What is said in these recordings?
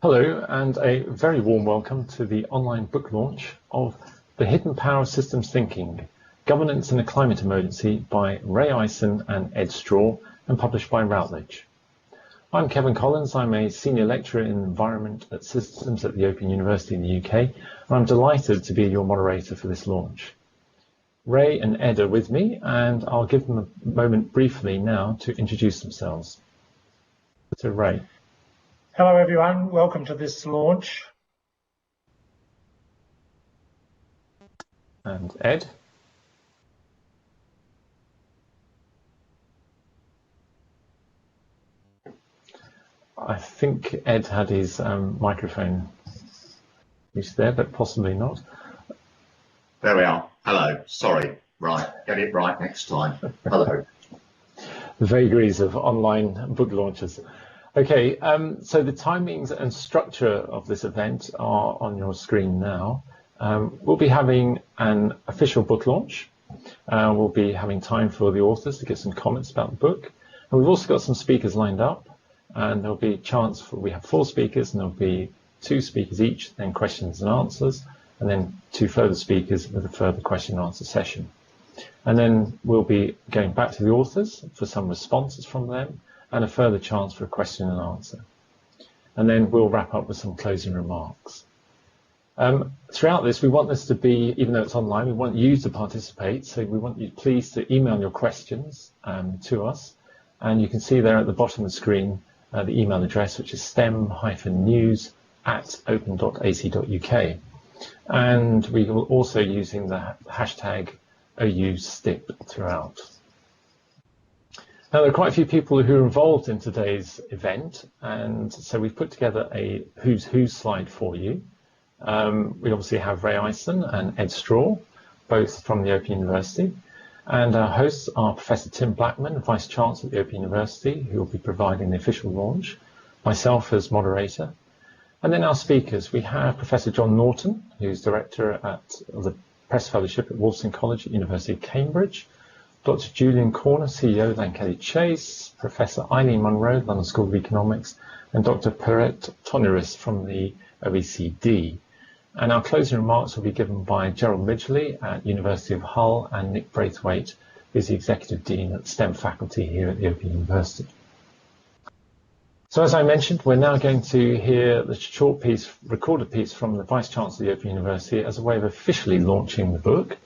Hello, and a very warm welcome to the online book launch of The Hidden Power of Systems Thinking, Governance in a Climate Emergency by Ray Eisen and Ed Straw, and published by Routledge. I'm Kevin Collins. I'm a Senior Lecturer in Environment at Systems at the Open University in the UK, and I'm delighted to be your moderator for this launch. Ray and Ed are with me, and I'll give them a moment briefly now to introduce themselves. So Ray. Hello everyone, welcome to this launch. And Ed. I think Ed had his microphone used there, but possibly not. There we are. Hello. Sorry. Right. Get it right next time. Hello. The vagaries of online book launches. Okay, so the timings and structure of this event are on your screen now. We'll be having an official book launch. We'll be having time for the authors to give some comments about the book. And we've also got some speakers lined up, and there'll be a chance for, we have 4 speakers, and there'll be 2 speakers each, then questions and answers, and then 2 further speakers with a further question and answer session. And then we'll be going back to the authors for some responses from them, and a further chance for a question and answer. And then we'll wrap up with some closing remarks. Throughout this, we want this to be, even though it's online, we want you to participate. So we want you please to email your questions to us. And you can see there at the bottom of the screen, the email address, which is stem-news@open.ac.uk. And we will also using the hashtag OUSTIP throughout. Now, there are quite a few people who are involved in today's event, and so we've put together a who's who slide for you. We obviously have Ray Eisen and Ed Straw, both from the Open University, and our hosts are Professor Tim Blackman, Vice Chancellor at the Open University, who will be providing the official launch, myself as moderator, and then our speakers. We have Professor John Norton, who's Director of the Press Fellowship at Wolfson College at the University of Cambridge, Dr. Julian Corner, CEO of Julian Chase, Professor Eileen Munro, London School of Economics, and Dr. Perrette Toniris from the OECD. And our closing remarks will be given by Gerald Midgley at University of Hull and Nick Braithwaite, who's the Executive Dean at STEM faculty here at the Open University. So as I mentioned, we're now going to hear the short piece, recorded piece from the Vice Chancellor of the Open University as a way of officially launching the book.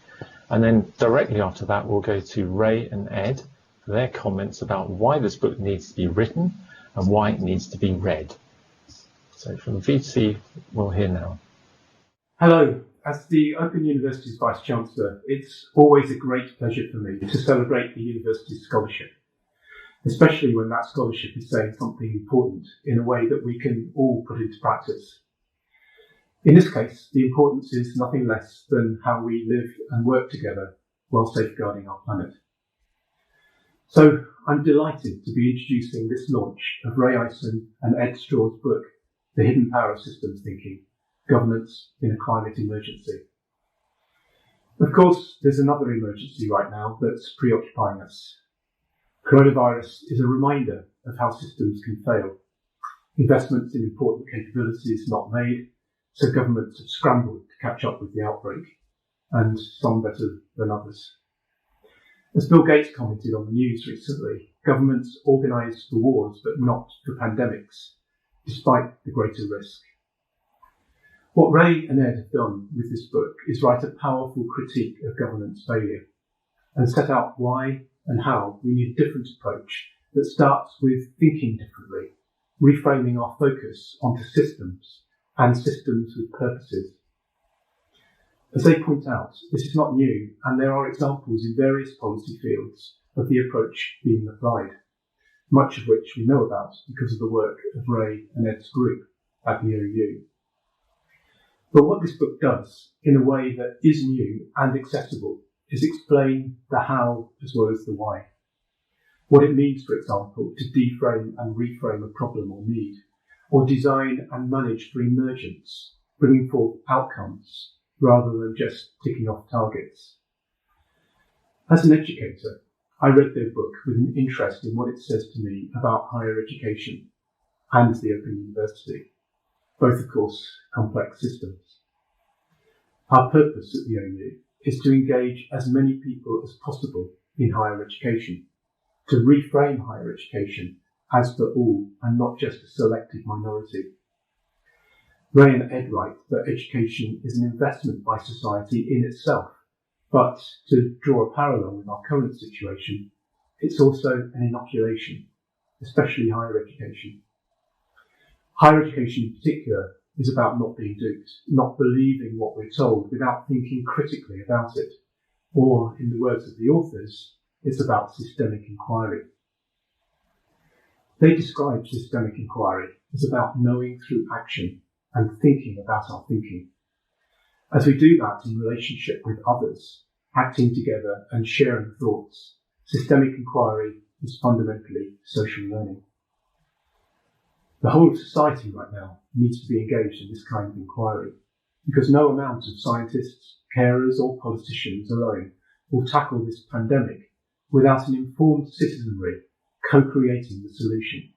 And then directly after that, we'll go to Ray and Ed for their comments about why this book needs to be written and why it needs to be read. So from VC, we'll hear now. Hello. As the Open University's Vice Chancellor, it's always a great pleasure for me to celebrate the university's scholarship, especially when that scholarship is saying something important in a way that we can all put into practice. In this case, the importance is nothing less than how we live and work together while safeguarding our planet. So I'm delighted to be introducing this launch of Ray Eisen and Ed Straw's book, The Hidden Power of Systems Thinking, Governance in a Climate Emergency. Of course, there's another emergency right now that's preoccupying us. Coronavirus is a reminder of how systems can fail. Investments in important capabilities not made, so governments have scrambled to catch up with the outbreak, and some better than others. As Bill Gates commented on the news recently, governments organise for wars but not for pandemics, despite the greater risk. What Ray and Ed have done with this book is write a powerful critique of governance failure and set out why and how we need a different approach that starts with thinking differently, reframing our focus onto systems and systems with purposes. As they point out, this is not new, and there are examples in various policy fields of the approach being applied, much of which we know about because of the work of Ray and Ed's group at the OU. But what this book does, in a way that is new and accessible, is explain the how as well as the why. What it means, for example, to deframe and reframe a problem or need, or design and manage for emergence, bringing forth outcomes rather than just ticking off targets. As an educator, I read their book with an interest in what it says to me about higher education and the Open University. both of course complex systems. Our purpose at the OU is to engage as many people as possible in higher education, to reframe higher education as for all and not just a selected minority. Ray and Ed write that education is an investment by society in itself, but to draw a parallel with our current situation, it's also an inoculation, especially higher education. Higher education in particular is about not being duped, not believing what we're told without thinking critically about it. Or, in the words of the authors, it's about systemic inquiry. They describe systemic inquiry as about knowing through action and thinking about our thinking. As we do that in relationship with others, acting together and sharing thoughts, systemic inquiry is fundamentally social learning. The whole of society right now needs to be engaged in this kind of inquiry, because no amount of scientists, carers or politicians alone will tackle this pandemic without an informed citizenry co-creating the solution.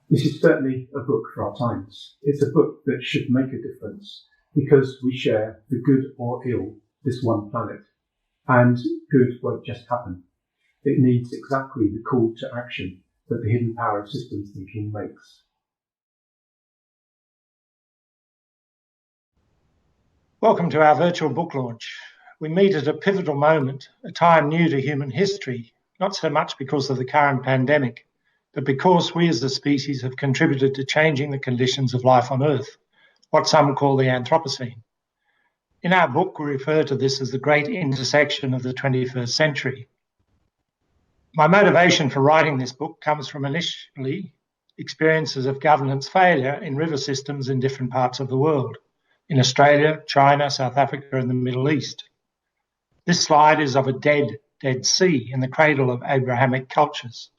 This is certainly a book for our times. It's a book that should make a difference because we share the good or ill this one planet, and good won't just happen. It needs exactly the call to action that the hidden power of systems thinking makes. Welcome to our virtual book launch. We meet at a pivotal moment, a time new to human history, not so much because of the current pandemic, but because we as a species have contributed to changing the conditions of life on Earth, what some call the Anthropocene. In our book, we refer to this as the great intersection of the 21st century. My motivation for writing this book comes from initially experiences of governance failure in river systems in different parts of the world, in Australia, China, South Africa, and the Middle East. This slide is of a dead sea in the cradle of Abrahamic cultures.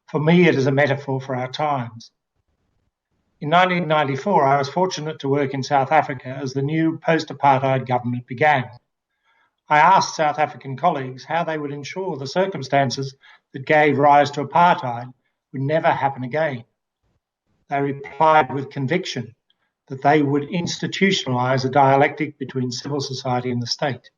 For me, it is a metaphor for our times. In 1994, I was fortunate to work in South Africa as the new post-apartheid government began. I asked South African colleagues how they would ensure the circumstances that gave rise to apartheid would never happen again. They replied with conviction that they would institutionalise a dialectic between civil society and the state.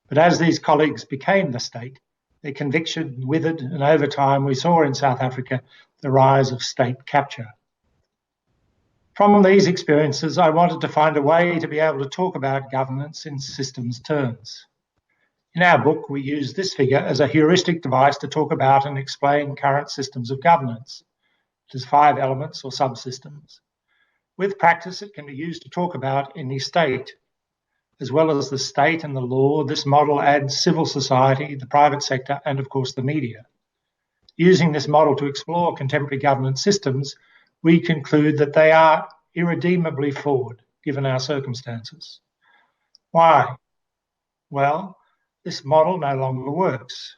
But as these colleagues became the state, their conviction withered, and over time we saw in South Africa the rise of state capture. From these experiences, I wanted to find a way to be able to talk about governance in systems terms. In our book, we use this figure as a heuristic device to talk about and explain current systems of governance. It has 5 elements or subsystems. With practice, it can be used to talk about any state. As well as the state and the law, this model adds civil society, the private sector, and of course the media. Using this model to explore contemporary governance systems, we conclude that they are irredeemably flawed, given our circumstances. Why? Well, this model no longer works.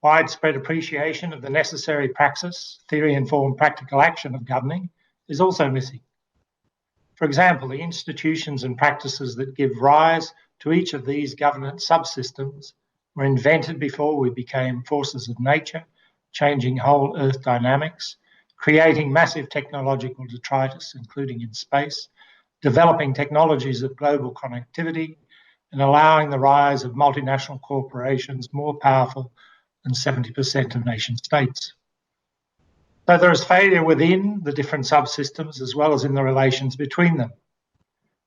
Widespread appreciation of the necessary praxis, theory-informed practical action of governing is also missing. For example, the institutions and practices that give rise to each of these governance subsystems were invented before we became forces of nature, changing whole Earth dynamics, creating massive technological detritus, including in space, developing technologies of global connectivity, and allowing the rise of multinational corporations more powerful than 70% of nation states. So there is failure within the different subsystems as well as in the relations between them.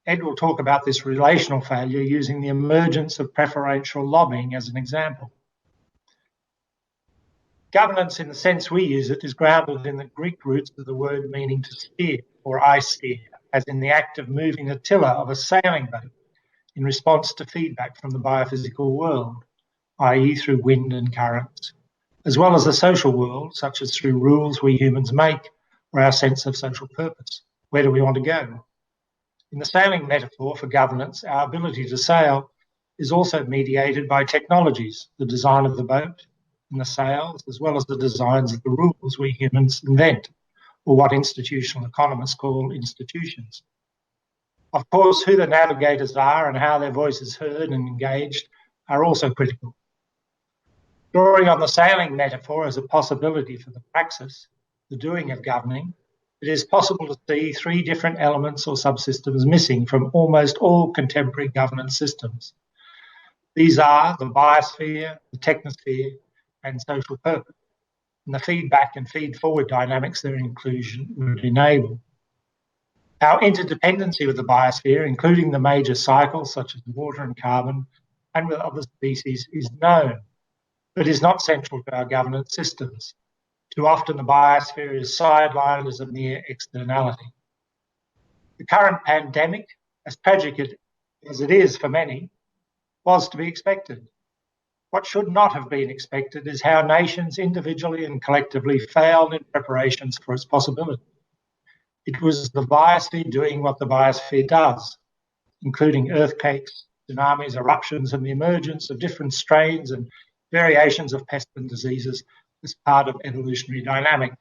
Ed will talk about this relational failure using the emergence of preferential lobbying as an example. Governance, in the sense we use it, is grounded in the Greek roots of the word meaning to steer, or I steer, as in the act of moving the tiller of a sailing boat in response to feedback from the biophysical world, i.e. through wind and currents, as well as the social world, such as through rules we humans make, or our sense of social purpose. Where do we want to go? In the sailing metaphor for governance, our ability to sail is also mediated by technologies, the design of the boat and the sails, as well as the designs of the rules we humans invent, or what institutional economists call institutions. Of course, who the navigators are and how their voice is heard and engaged are also critical. Drawing on the sailing metaphor as a possibility for the praxis, the doing of governing, it is possible to see three different elements or subsystems missing from almost all contemporary governance systems. These are the biosphere, the technosphere, and social purpose, and the feedback and feed-forward dynamics their inclusion would enable. Our interdependency with the biosphere, including the major cycles such as water and carbon, and with other species, is known, but is not central to our governance systems. Too often the biosphere is sidelined as a mere externality. The current pandemic, as tragic as it is for many, was to be expected. What should not have been expected is how nations individually and collectively failed in preparations for its possibility. It was the biosphere doing what the biosphere does, including earthquakes, tsunamis, eruptions, and the emergence of different strains and variations of pests and diseases as part of evolutionary dynamic.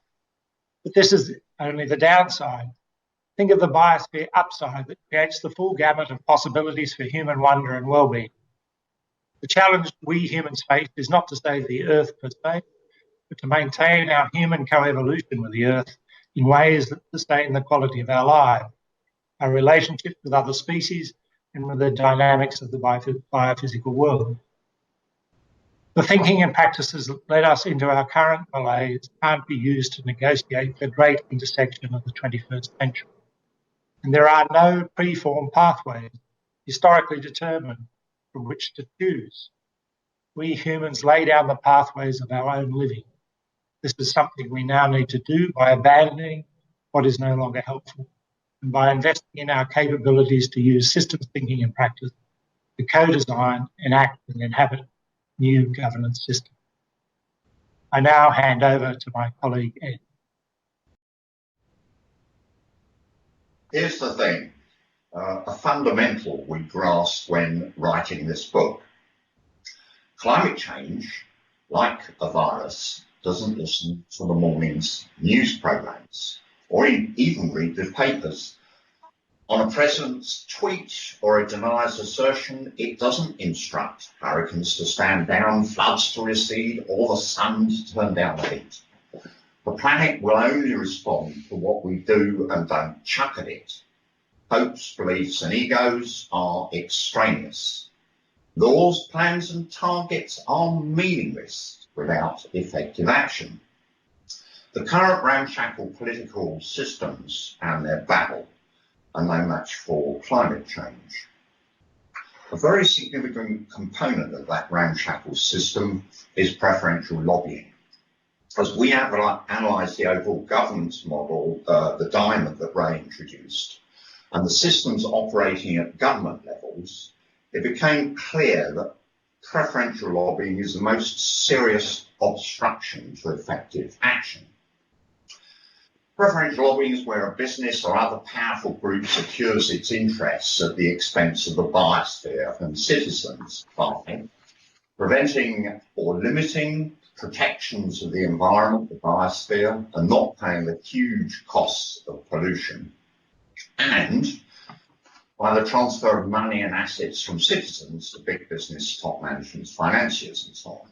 But this is only the downside. Think of the biosphere upside that creates the full gamut of possibilities for human wonder and well-being. The challenge we humans face is not to save the Earth per se, but to maintain our human co-evolution with the Earth in ways that sustain the quality of our lives, our relationships with other species, and with the dynamics of the biophysical world. The thinking and practices that led us into our current malaise can't be used to negotiate the great intersection of the 21st century. And there are no preformed pathways historically determined from which to choose. We humans lay down the pathways of our own living. This is something we now need to do by abandoning what is no longer helpful and by investing in our capabilities to use systems thinking and practice to co-design, enact and inhabit new governance systems. I now hand over to my colleague Ed. Here's the thing, a fundamental we grasped when writing this book. Climate change, like a virus, doesn't listen to the morning's news programs or even read the papers. On a president's tweet or a denier's assertion, it doesn't instruct hurricanes to stand down, floods to recede, or the sun to turn down the heat. The planet will only respond to what we do and don't chuck at it. Hopes, beliefs, and egos are extraneous. Laws, plans, and targets are meaningless without effective action. The current ramshackle political systems and their babble are no match for climate change. A very significant component of that ramshackle system is preferential lobbying. As we analyse the overall governance model, the diamond that Ray introduced, and the systems operating at government levels, it became clear that preferential lobbying is the most serious obstruction to effective action. Preferential lobbying is where a business or other powerful group secures its interests at the expense of the biosphere and citizens by preventing or limiting protections of the environment, the biosphere, and not paying the huge costs of pollution, and by the transfer of money and assets from citizens to big business, top managements, financiers, and so on.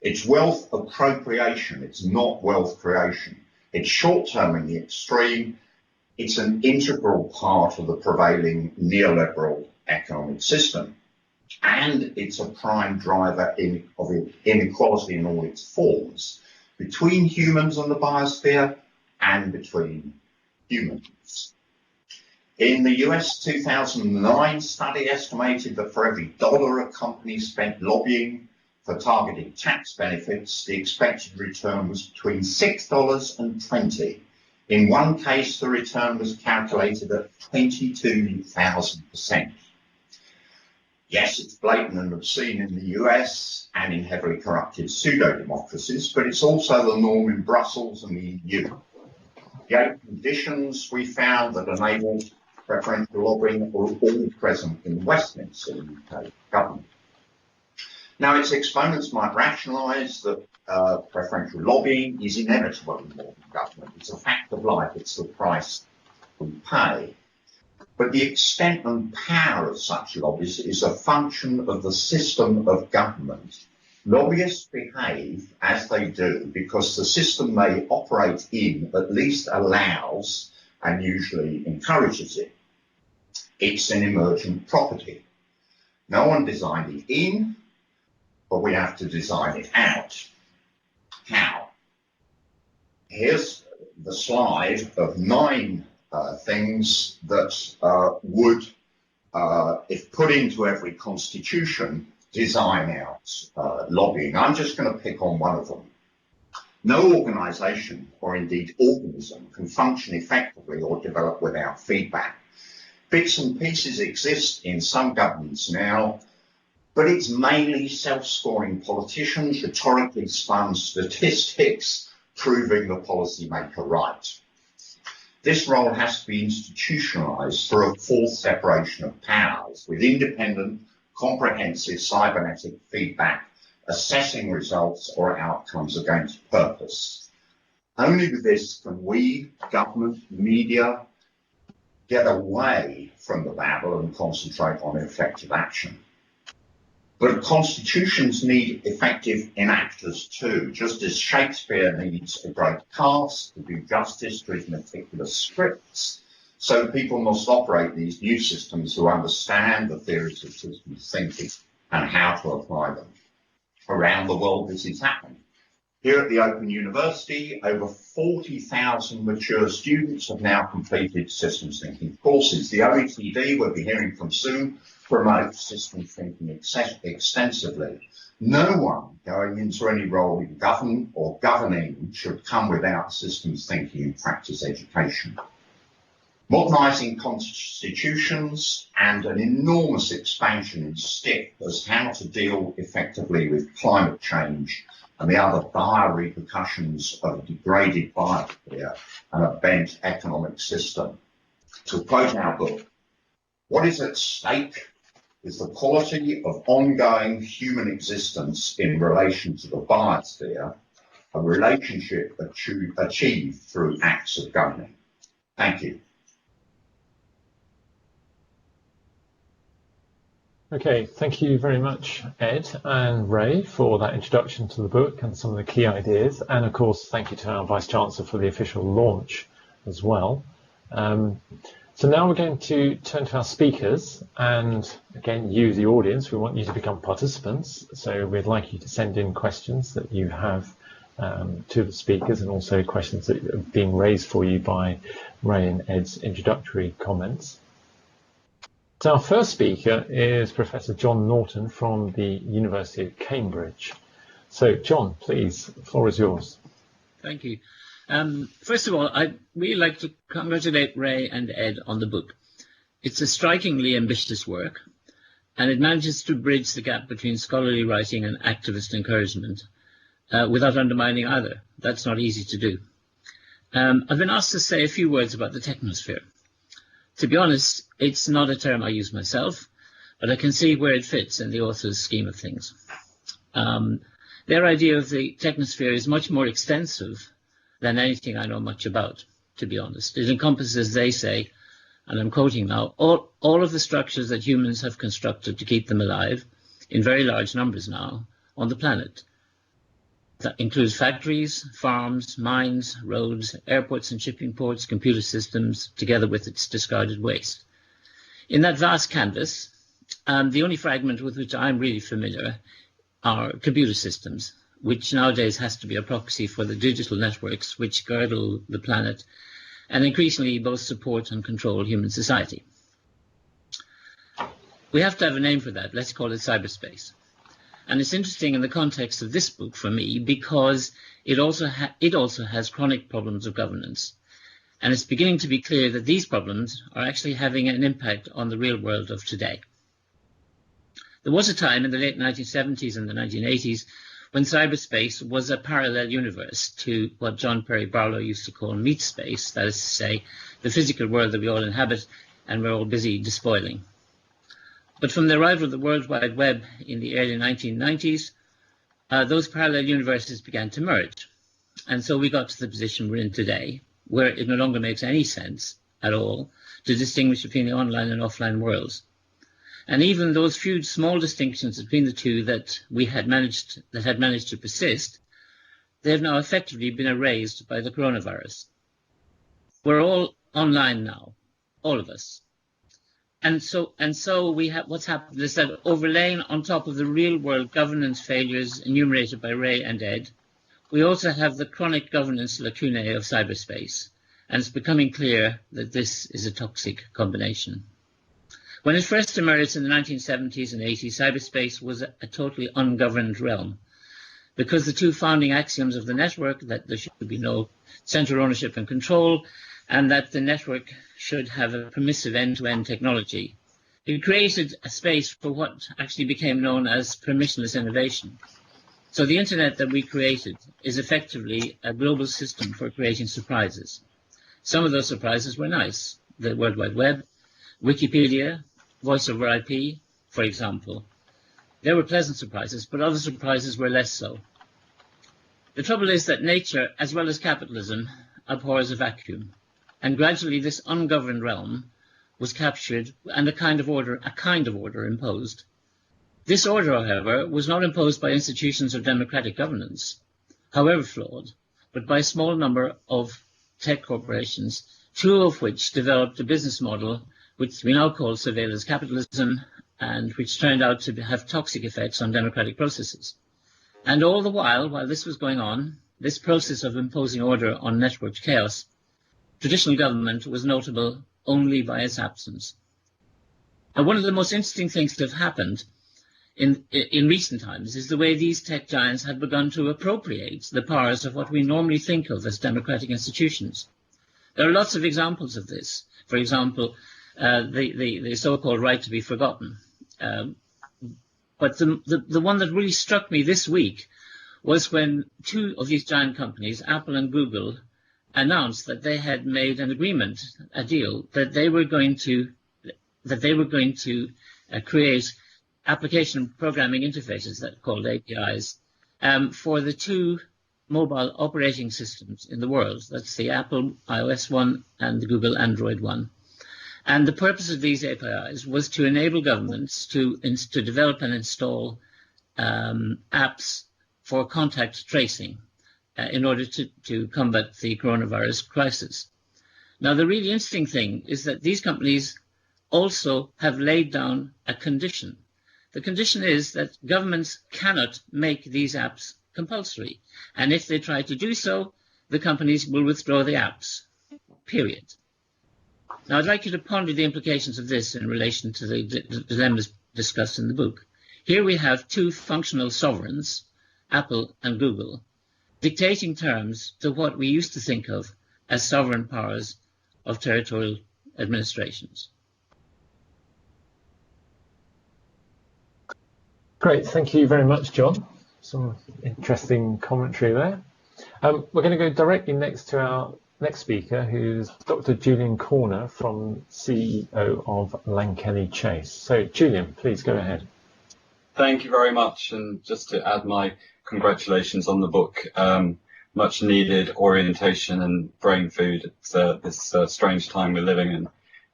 It's wealth appropriation, it's not wealth creation. It's short-term in the extreme. It's an integral part of the prevailing neoliberal economic system. And it's a prime driver of inequality in all its forms between humans and the biosphere and between humans. In the US 2009 study estimated that for every dollar a company spent lobbying for targeted tax benefits, the expected return was between $6 and $20. In one case, the return was calculated at 22,000%. Yes, it's blatant and obscene in the US and in heavily corrupted pseudo-democracies, but it's also the norm in Brussels and the EU. The 8 conditions we found that enabled preferential lobbying are all present in Westminster, UK government. Now, its exponents might rationalise that preferential lobbying is inevitable in modern government. It's a fact of life. It's the price we pay. But the extent and power of such lobbies is a function of the system of government Lobbyists behave as they do because the system they operate in at least allows and usually encourages it. It's an emergent property. No one designed it in, but we have to design it out. How? Here's the slide of 9 things that would, if put into every constitution, design out lobbying. I'm just going to pick on one of them. No organisation, or indeed organism, can function effectively or develop without feedback. Bits and pieces exist in some governments now, but it's mainly self-scoring politicians, rhetorically spun statistics, proving the policymaker right. This role has to be institutionalised through a full separation of powers, with independent, comprehensive cybernetic feedback, assessing results or outcomes against purpose. Only with this can we, government, media, get away from the babble and concentrate on effective action. But constitutions need effective enactors too, just as Shakespeare needs a great cast to do justice to his meticulous scripts. So people must operate these new systems who understand the theories of systems thinking and how to apply them. Around the world, this is happening. Here at the Open University, over 40,000 mature students have now completed systems thinking courses. The OECD, we'll be hearing from soon, promotes systems thinking extensively. No one going into any role in government or governing should come without systems thinking and practice education. Modernising constitutions and an enormous expansion in STIP as how to deal effectively with climate change and the other dire repercussions of a degraded biosphere and a bent economic system. To quote our book, what is at stake is the quality of ongoing human existence in relation to the biosphere, a relationship achieved through acts of governing. Thank you. Okay, thank you very much, Ed and Ray, for that introduction to the book and some of the key ideas. And of course, thank you to our Vice-Chancellor for the official launch as well. So now we're going to turn to our speakers, and again, you, the audience, we want you to become participants. So we'd like you to send in questions that you have to the speakers, and also questions that are being raised for you by Ray and Ed's introductory comments. So our first speaker is Professor John Norton from the University of Cambridge. So John, please, the floor is yours. Thank you. First of all, I'd really like to congratulate Ray and Ed on the book. It's a strikingly ambitious work, and it manages to bridge the gap between scholarly writing and activist encouragement without undermining either. That's not easy to do. I've been asked to say a few words about the Technosphere. To be honest, it's not a term I use myself, but I can see where it fits in the author's scheme of things. Their idea of the Technosphere is much more extensive than anything I know much about, to be honest. It encompasses, they say, and I'm quoting now, all of the structures that humans have constructed to keep them alive, in very large numbers now, on the planet. That includes factories, farms, mines, roads, airports and shipping ports, computer systems, together with its discarded waste. In that vast canvas, the only fragment with which I'm really familiar are computer systems, which nowadays has to be a proxy for the digital networks which girdle the planet and increasingly both support and control human society. We have to have a name for that. Let's call it cyberspace. And it's interesting in the context of this book for me because it also has chronic problems of governance. And it's beginning to be clear that these problems are actually having an impact on the real world of today. There was a time in the late 1970s and the 1980s when cyberspace was a parallel universe to what John Perry Barlow used to call meat space, that is to say, the physical world that we all inhabit and we're all busy despoiling. But from the arrival of the World Wide Web in the early 1990s, those parallel universes began to merge. And so we got to the position we're in today, where it no longer makes any sense at all to distinguish between the online and offline worlds. And even those few small distinctions between the two that had managed to persist, they have now effectively been erased by the coronavirus. We're all online now, all of us. And so we have, what's happened is that overlaying on top of the real world governance failures enumerated by Ray and Ed, we also have the chronic governance lacunae of cyberspace. And it's becoming clear that this is a toxic combination. When it first emerged in the 1970s and 80s, cyberspace was a totally ungoverned realm, because the two founding axioms of the network, that there should be no central ownership and control, and that the network should have a permissive end-to-end technology. It created a space for what actually became known as permissionless innovation. So the internet that we created is effectively a global system for creating surprises. Some of those surprises were nice. The World Wide Web, Wikipedia, Voice over IP, for example. They were pleasant surprises, but other surprises were less so. The trouble is that nature, as well as capitalism, abhors a vacuum. And gradually this ungoverned realm was captured and a kind of order imposed. This order, however, was not imposed by institutions of democratic governance, however flawed, but by a small number of tech corporations, two of which developed a business model which we now call surveillance capitalism, and which turned out to have toxic effects on democratic processes. And all the while this was going on, this process of imposing order on networked chaos, traditional government was notable only by its absence. And one of the most interesting things that have happened in recent times is the way these tech giants have begun to appropriate the powers of what we normally think of as democratic institutions. There are lots of examples of this. For example, the so-called right to be forgotten. But the one that really struck me this week was when two of these giant companies, Apple and Google, announced that they had made an agreement, a deal, that they were going to create application programming interfaces that are called APIs for the two mobile operating systems in the world. That's the Apple iOS one and the Google Android one. And the purpose of these APIs was to enable governments to develop and install apps for contact tracing in order to combat the coronavirus crisis. Now, the really interesting thing is that these companies also have laid down a condition. The condition is that governments cannot make these apps compulsory. And if they try to do so, the companies will withdraw the apps, period. Now, I'd like you to ponder the implications of this in relation to the dilemmas discussed in the book. Here we have two functional sovereigns, Apple and Google, dictating terms to what we used to think of as sovereign powers of territorial administrations. Great, thank you very much, John. Some interesting commentary there. We're going to go directly next to our next speaker, who's Dr. Julian Corner from CEO of Julian Chase. So, Julian, please go ahead. Thank you very much. And just to add my congratulations on the book, much needed orientation and brain food. It's this strange time we're living in,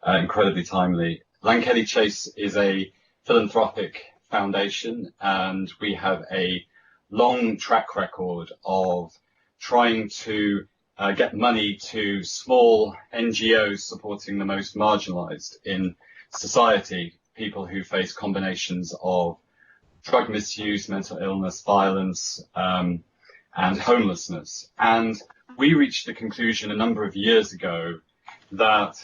incredibly timely. Julian Chase is a philanthropic foundation, and we have a long track record of trying to get money to small NGOs supporting the most marginalized in society, people who face combinations of drug misuse, mental illness, violence, and homelessness. And we reached the conclusion a number of years ago that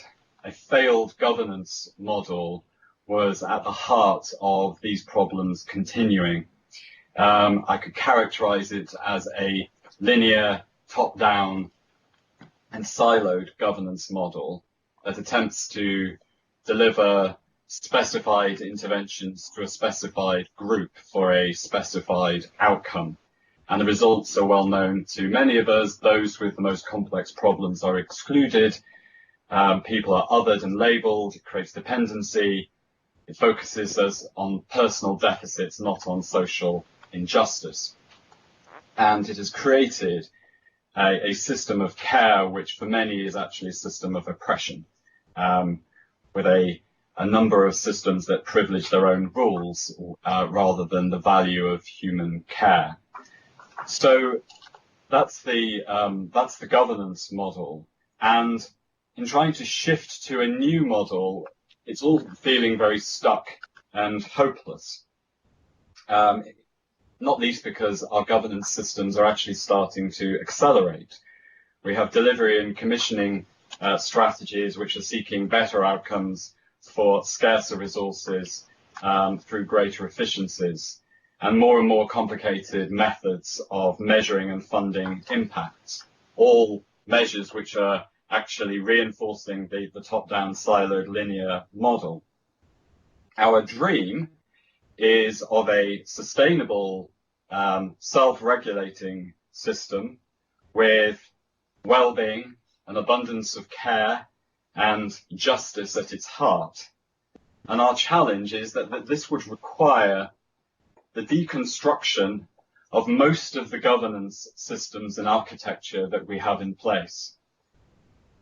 a failed governance model was at the heart of these problems continuing. I could characterize it as a linear, top-down and siloed governance model that attempts to deliver specified interventions to a specified group for a specified outcome. And the results are well known to many of us. Those with the most complex problems are excluded. People are othered and labeled. It creates dependency. It focuses us on personal deficits, not on social injustice. And it has created a system of care, which for many is actually a system of oppression, with a a number of systems that privilege their own rules rather than the value of human care. So that's the governance model. And in trying to shift to a new model, it's all feeling very stuck and hopeless. Not least because our governance systems are actually starting to accelerate. We have delivery and commissioning strategies which are seeking better outcomes for scarcer resources through greater efficiencies, and more complicated methods of measuring and funding impacts, all measures which are actually reinforcing the top-down siloed linear model. Our dream is of a sustainable, self-regulating system with well-being, an abundance of care, and justice at its heart. And our challenge is that this would require the deconstruction of most of the governance systems and architecture that we have in place.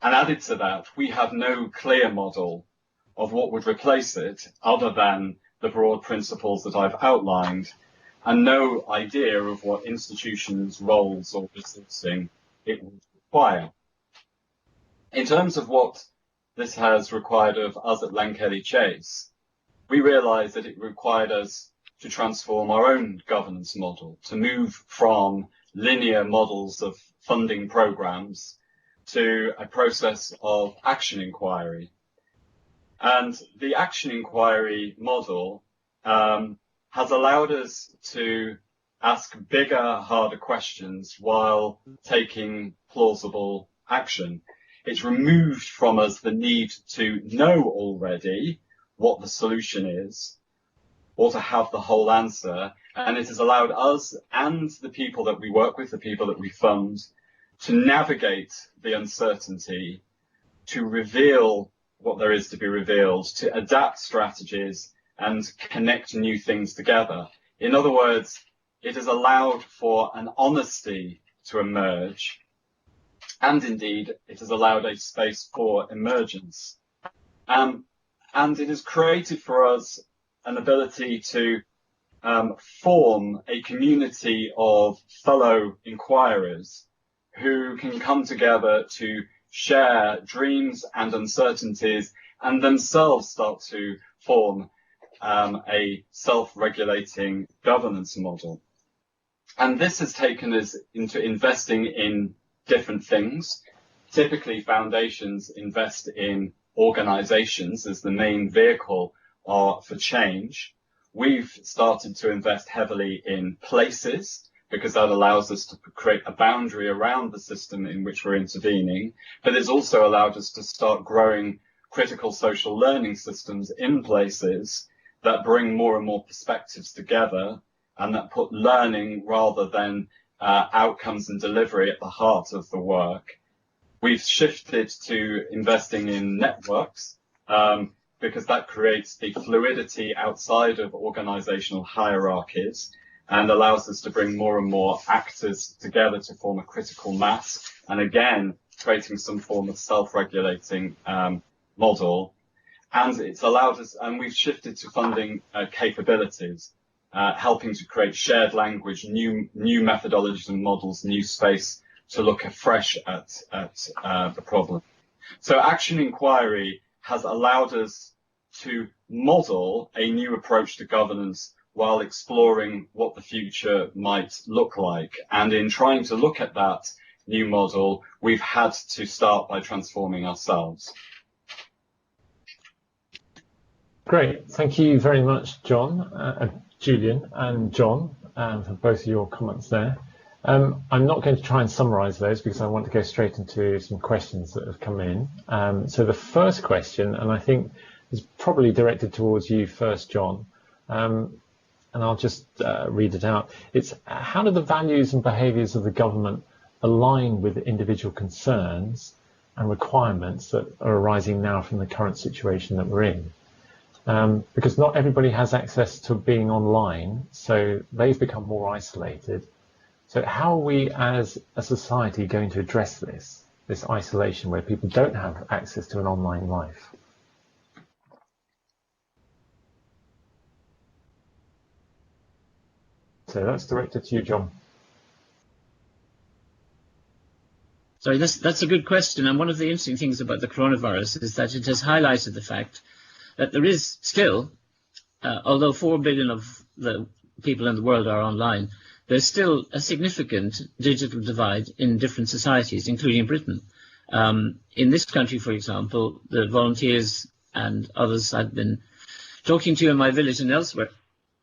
And added to that, we have no clear model of what would replace it other than the broad principles that I've outlined, and no idea of what institutions, roles, or resourcing it would require. In terms of what this has required of us at Lankelly Chase, we realized that it required us to transform our own governance model, to move from linear models of funding programs to a process of action inquiry. And the action inquiry model has allowed us to ask bigger, harder questions while taking plausible action. It's removed from us the need to know already what the solution is or to have the whole answer. And it has allowed us and the people that we work with, the people that we fund, to navigate the uncertainty, to reveal what there is to be revealed, to adapt strategies and connect new things together. In other words, it has allowed for an honesty to emerge, and indeed it has allowed a space for emergence. And it has created for us an ability to form a community of fellow inquirers who can come together to share dreams and uncertainties and themselves start to form a self-regulating governance model. And this has taken us into investing in different things. Typically, foundations invest in organizations as the main vehicle for change. We've started to invest heavily in places because that allows us to create a boundary around the system in which we're intervening. But it's also allowed us to start growing critical social learning systems in places that bring more and more perspectives together and that put learning rather than outcomes and delivery at the heart of the work. We've shifted to investing in networks because that creates the fluidity outside of organizational hierarchies and allows us to bring more and more actors together to form a critical mass, and again, creating some form of self-regulating model. And it's allowed us, and we've shifted to funding capabilities, helping to create shared language, new methodologies and models, new space to look afresh at the problem. So action inquiry has allowed us to model a new approach to governance while exploring what the future might look like. And in trying to look at that new model, we've had to start by transforming ourselves. Great. Thank you very much, John, Julian and John, for both of your comments there. I'm not going to try and summarize those because I want to go straight into some questions that have come in. So the first question, and I think is probably directed towards you first, John, and I'll just read it out. It's how do the values and behaviours of the government align with individual concerns and requirements that are arising now from the current situation that we're in? Because not everybody has access to being online, so they've become more isolated. So how are we as a society going to address this isolation where people don't have access to an online life? So that's directed to you, John. Sorry, that's a good question. And one of the interesting things about the coronavirus is that it has highlighted the fact that there is still, although 4 billion of the people in the world are online, there's still a significant digital divide in different societies, including Britain. In this country, for example, the volunteers and others I've been talking to in my village and elsewhere,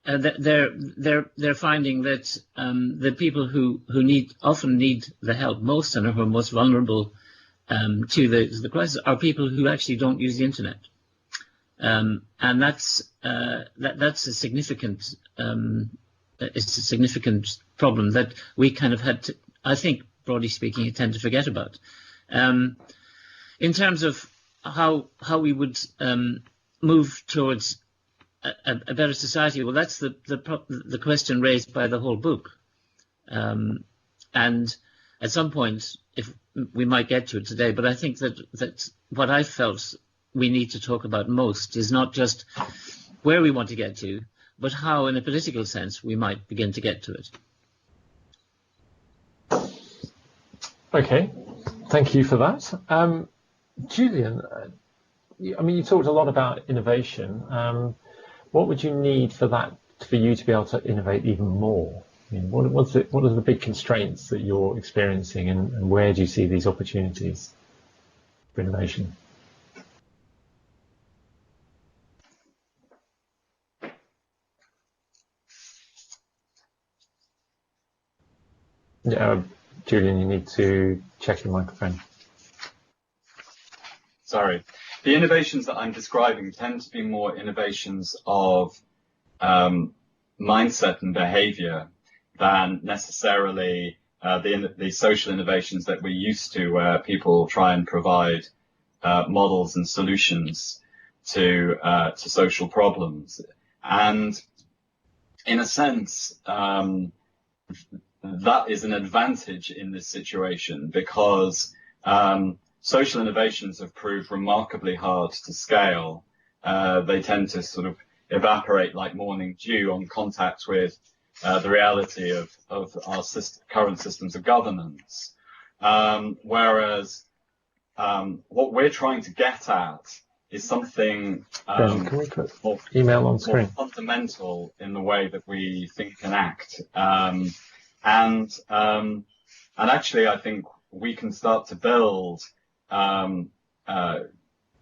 they're finding that the people who often need the help most and who are most vulnerable to the crisis are people who actually don't use the internet, and that's a significant it's a significant problem that we kind of had to, I think, broadly speaking, tend to forget about. In terms of how we would move towards a better society, well, that's the question raised by the whole book, and at some point, if we might get to it today, but I think that what I felt we need to talk about most is not just where we want to get to, but how, in a political sense, we might begin to get to it. Okay, thank you for that. Julian, I mean, you talked a lot about innovation. What would you need for you to be able to innovate even more? I mean, what are the big constraints that you're experiencing, and where do you see these opportunities for innovation? Yeah, Julian, you need to check your microphone. Sorry. The innovations that I'm describing tend to be more innovations of mindset and behavior than necessarily the social innovations that we're used to, where people try and provide models and solutions to social problems. And in a sense, that is an advantage in this situation, because social innovations have proved remarkably hard to scale. They tend to sort of evaporate like morning dew on contact with the reality of our current systems of governance. Whereas what we're trying to get at is something Ben, can we put email on screen? More fundamental in the way that we think and act. And actually, I think we can start to build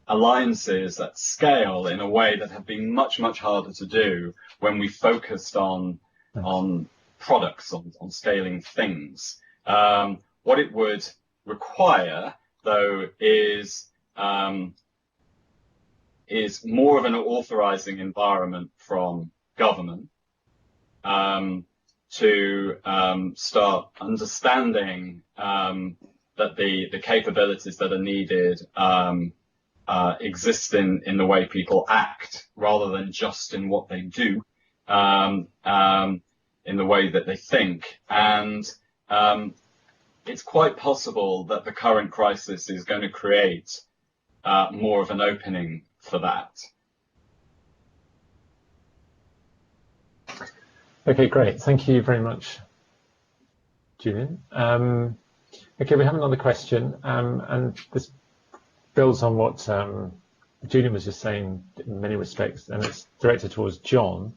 alliances at scale in a way that have been much harder to do when we focused on products, on scaling things. What it would require, though, is more of an authorizing environment from government to start understanding that the capabilities that are needed exist in the way people act, rather than just in what they do, in the way that they think. And it's quite possible that the current crisis is going to create more of an opening for that. Okay, great. Thank you very much, Julian. Okay, we have another question, and this builds on what Julian was just saying in many respects, and it's directed towards John.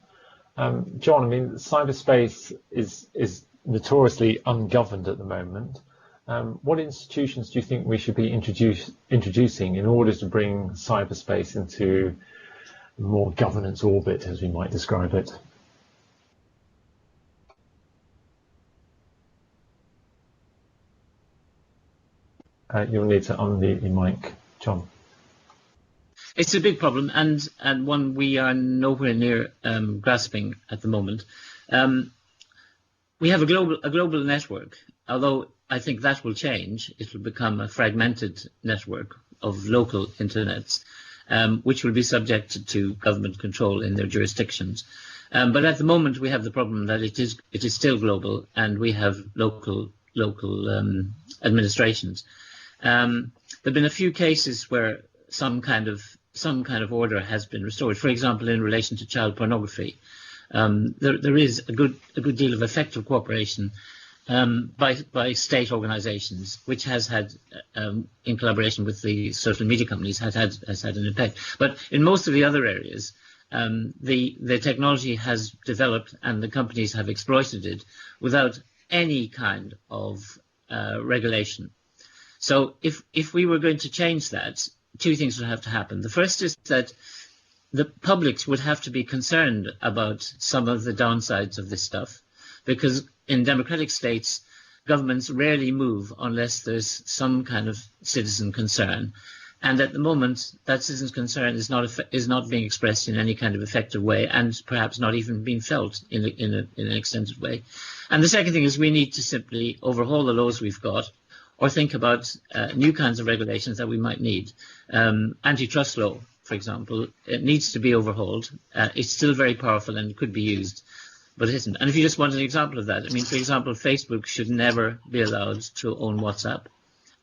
John, I mean, cyberspace is notoriously ungoverned at the moment. What institutions do you think we should be introducing in order to bring cyberspace into more governance orbit, as we might describe it? You'll need to unmute your mic, John. It's a big problem, and one we are nowhere near grasping at the moment. We have a global network, although I think that will change. It will become a fragmented network of local internets, which will be subjected to government control in their jurisdictions. But at the moment, we have the problem that it is still global, and we have local administrations. There have been a few cases where some kind of order has been restored. For example, in relation to child pornography, there is a good deal of effective cooperation by state organisations, which has had, in collaboration with the social media companies, has had an impact. But in most of the other areas, the technology has developed and the companies have exploited it without any kind of regulation. So if we were going to change that, two things would have to happen. The first is that the public would have to be concerned about some of the downsides of this stuff, because in democratic states, governments rarely move unless there's some kind of citizen concern. And at the moment, that citizen's concern is not being expressed in any kind of effective way, and perhaps not even being felt in an extended way. And the second thing is we need to simply overhaul the laws we've got, or think about new kinds of regulations that we might need. Antitrust law, for example, it needs to be overhauled. It's still very powerful and could be used, but it isn't. And if you just want an example of that, I mean, for example, Facebook should never be allowed to own WhatsApp,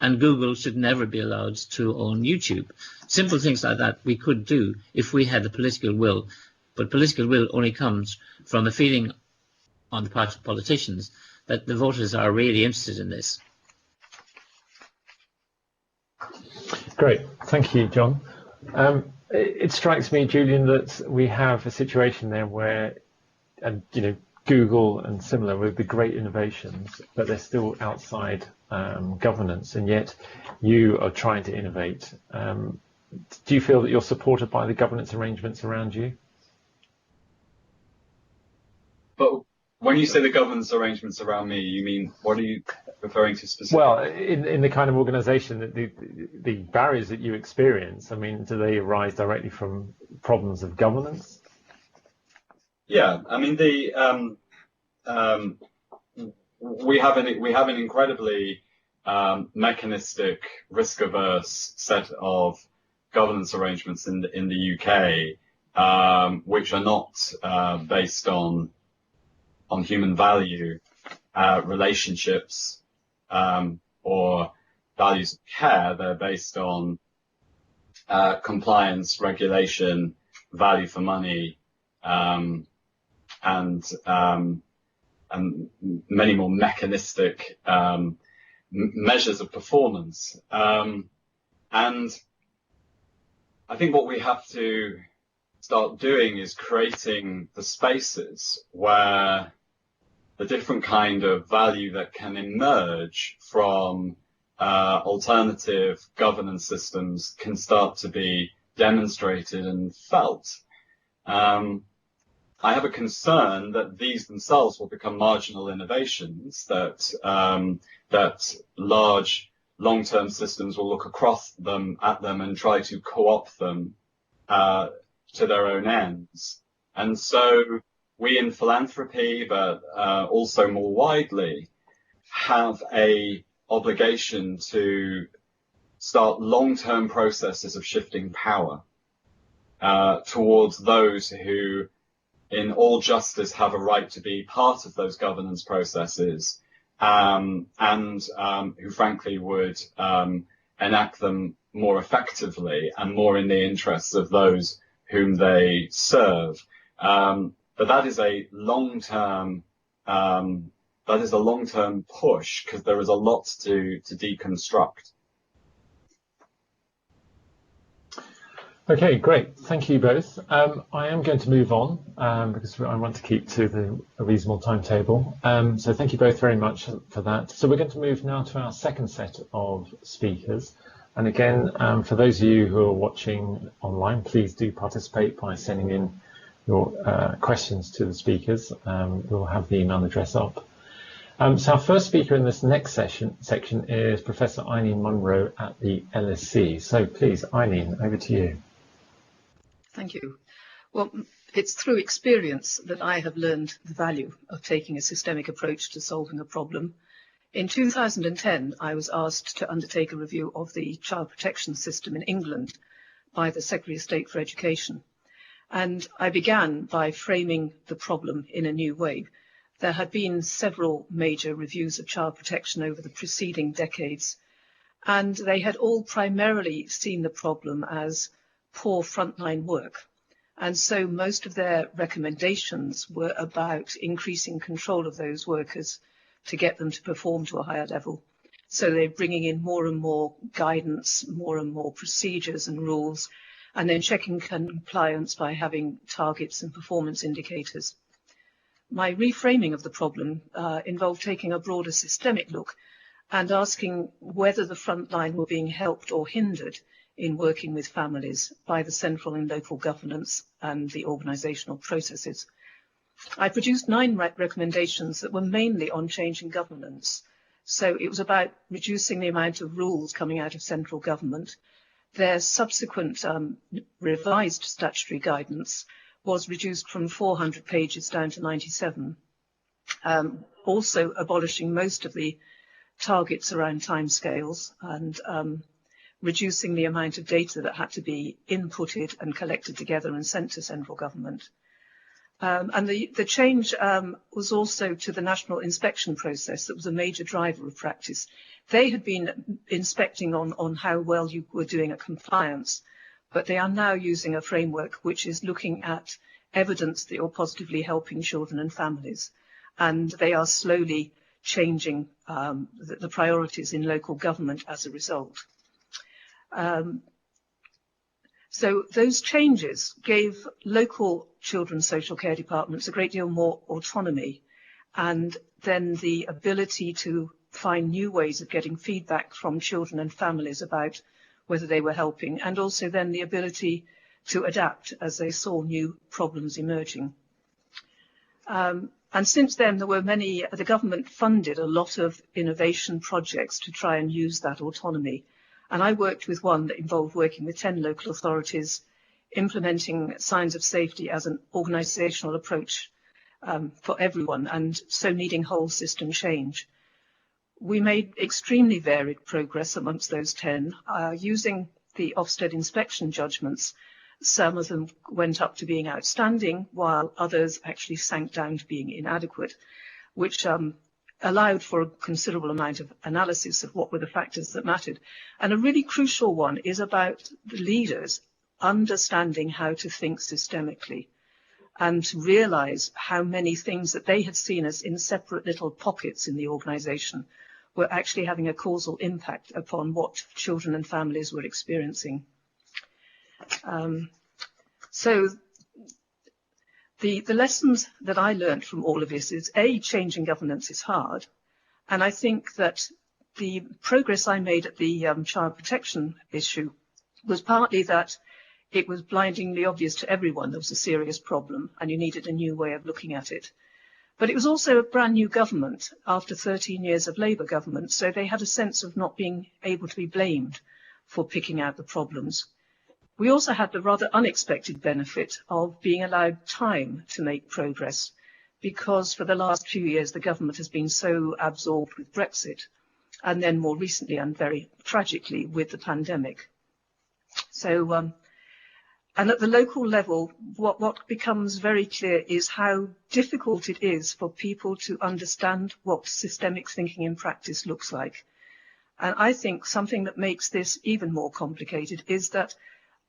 and Google should never be allowed to own YouTube. Simple things like that we could do if we had the political will, but political will only comes from a feeling on the part of politicians that the voters are really interested in this. Great, thank you, John. It strikes me, Julian, that we have a situation there where, Google and similar with the great innovations, but they're still outside governance, and yet you are trying to innovate. Do you feel that you're supported by the governance arrangements around you? But when you say the governance arrangements around me, you mean, what are you referring to specifically? Well, in the kind of organisation, that the barriers that you experience, I mean, do they arise directly from problems of governance? Yeah, I mean, we have an incredibly mechanistic, risk-averse set of governance arrangements in the UK, which are not based on human value, relationships, or values of care. They're based on compliance, regulation, value for money, and many more mechanistic measures of performance. And I think what we have to start doing is creating the spaces where the different kind of value that can emerge from alternative governance systems can start to be demonstrated and felt. I have a concern that these themselves will become marginal innovations, that large long-term systems will look across at them and try to co-opt them to their own ends. And so we in philanthropy, but also more widely, have a obligation to start long-term processes of shifting power towards those who, in all justice, have a right to be part of those governance processes, and who frankly would enact them more effectively and more in the interests of those whom they serve. But that is a long-term push, because there is a lot to deconstruct. Okay, great. Thank you both. I am going to move on because I want to keep to a reasonable timetable. So thank you both very much for that. So we're going to move now to our second set of speakers. And again, for those of you who are watching online, please do participate by sending in your questions to the speakers. We'll have the email address up. So our first speaker in this next section is Professor Eileen Munro at the LSE. So please, Eileen, over to you. Thank you. Well, it's through experience that I have learned the value of taking a systemic approach to solving a problem. In 2010, I was asked to undertake a review of the child protection system in England by the Secretary of State for Education. And I began by framing the problem in a new way. There had been several major reviews of child protection over the preceding decades, and they had all primarily seen the problem as poor frontline work And so most of their recommendations were about increasing control of those workers to get them to perform to a higher level. So they're bringing in more and more guidance, more and more procedures and rules, and then checking compliance by having targets and performance indicators. My reframing of the problem involved taking a broader systemic look and asking whether the front line were being helped or hindered in working with families by the central and local governance and the organisational processes. I produced 9 recommendations that were mainly on changing governance. So it was about reducing the amount of rules coming out of central government. Their subsequent revised statutory guidance was reduced from 400 pages down to 97. Also abolishing most of the targets around timescales and reducing the amount of data that had to be inputted and collected together and sent to central government. And the change was also to the national inspection process that was a major driver of practice. They had been inspecting on how well you were doing at compliance, but they are now using a framework which is looking at evidence that you're positively helping children and families. And they are slowly changing the priorities in local government as a result. So those changes gave local children's social care departments a great deal more autonomy, and then the ability to find new ways of getting feedback from children and families about whether they were helping, and also then the ability to adapt as they saw new problems emerging. And since then, there were the government funded a lot of innovation projects to try and use that autonomy. And I worked with one that involved working with 10 local authorities, implementing signs of safety as an organisational approach for everyone, and so needing whole system change. We made extremely varied progress amongst those 10, using the Ofsted inspection judgments. Some of them went up to being outstanding, while others actually sank down to being inadequate, which allowed for a considerable amount of analysis of what were the factors that mattered. And a really crucial one is about the leaders understanding how to think systemically and to realise how many things that they had seen as in separate little pockets in the organisation were actually having a causal impact upon what children and families were experiencing. So the lessons that I learned from all of this is, A, changing governance is hard. And I think that the progress I made at the child protection issue was partly that it was blindingly obvious to everyone there was a serious problem and you needed a new way of looking at it. But it was also a brand new government after 13 years of Labour government, so they had a sense of not being able to be blamed for picking out the problems. We also had the rather unexpected benefit of being allowed time to make progress, because for the last few years the government has been so absorbed with Brexit, and then more recently and very tragically with the pandemic. So, and at the local level, what becomes very clear is how difficult it is for people to understand what systemic thinking in practice looks like. And I think something that makes this even more complicated is that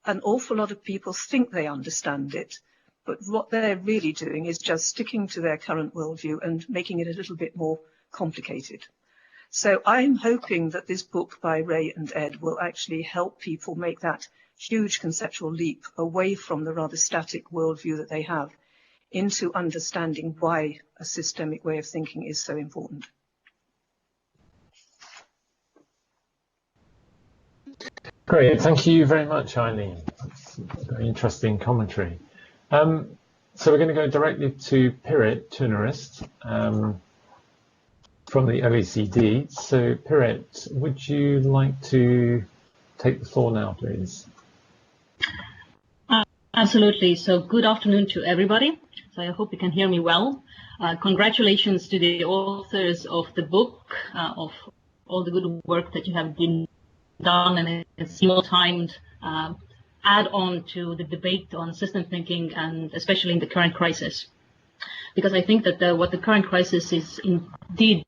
an awful lot of people think they understand it, but what they're really doing is just sticking to their current worldview and making it a little bit more complicated. So I'm hoping that this book by Ray and Ed will actually help people make that huge conceptual leap away from the rather static worldview that they have into understanding why a systemic way of thinking is so important. Great, thank you very much, Eileen. That's very interesting commentary. So we're going to go directly to Pirit Tunarist from the OECD. So Pirit, would you like to take the floor now, please? Absolutely. So good afternoon to everybody. So I hope you can hear me well. Congratulations to the authors of the book, of all the good work that you have been done, and it's well-timed add-on to the debate on system thinking, and especially in the current crisis. Because I think that what the current crisis is indeed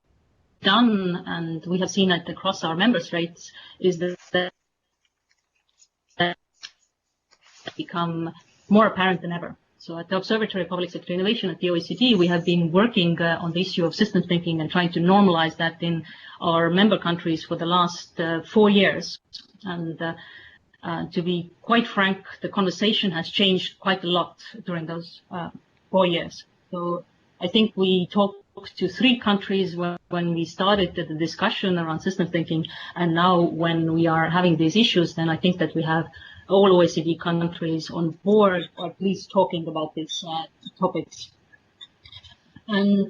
done, and we have seen it across our member states, is that become more apparent than ever. So at the Observatory of Public Sector Innovation at the OECD, we have been working on the issue of systems thinking and trying to normalize that in our member countries for the last 4 years. And to be quite frank, the conversation has changed quite a lot during those 4 years. So I think we talked to 3 countries when we started the discussion around system thinking, and now when we are having these issues, then I think that we have all OECD countries on board, or at least talking about these topics. And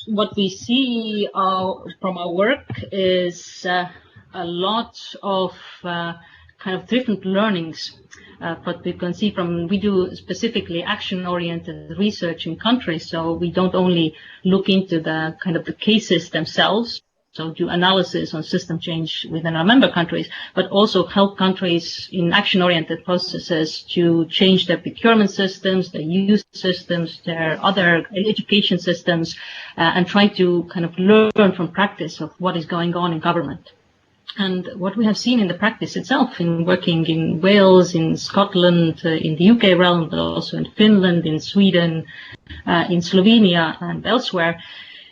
what we see from our work is a lot of kind of different learnings. But we can see we do specifically action-oriented research in countries, so we don't only look into the kind of the cases themselves, so do analysis on system change within our member countries, but also help countries in action-oriented processes to change their procurement systems, their use systems, their other education systems, and try to kind of learn from practice of what is going on in government. And what we have seen in the practice itself, in working in Wales, in Scotland, in the UK realm, but also in Finland, in Sweden, in Slovenia and elsewhere,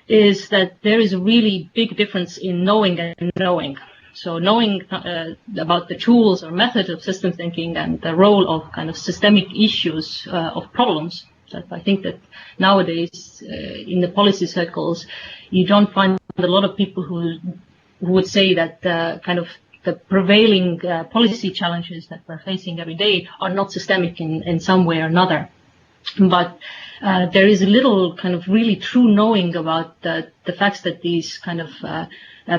is that there is a really big difference in knowing and knowing. So knowing about the tools or methods of system thinking and the role of kind of systemic issues of problems. So I think that nowadays in the policy circles, you don't find a lot of people who would say that kind of the prevailing policy challenges that we're facing every day are not systemic in some way or another. But there is a little kind of really true knowing about the facts that these kind of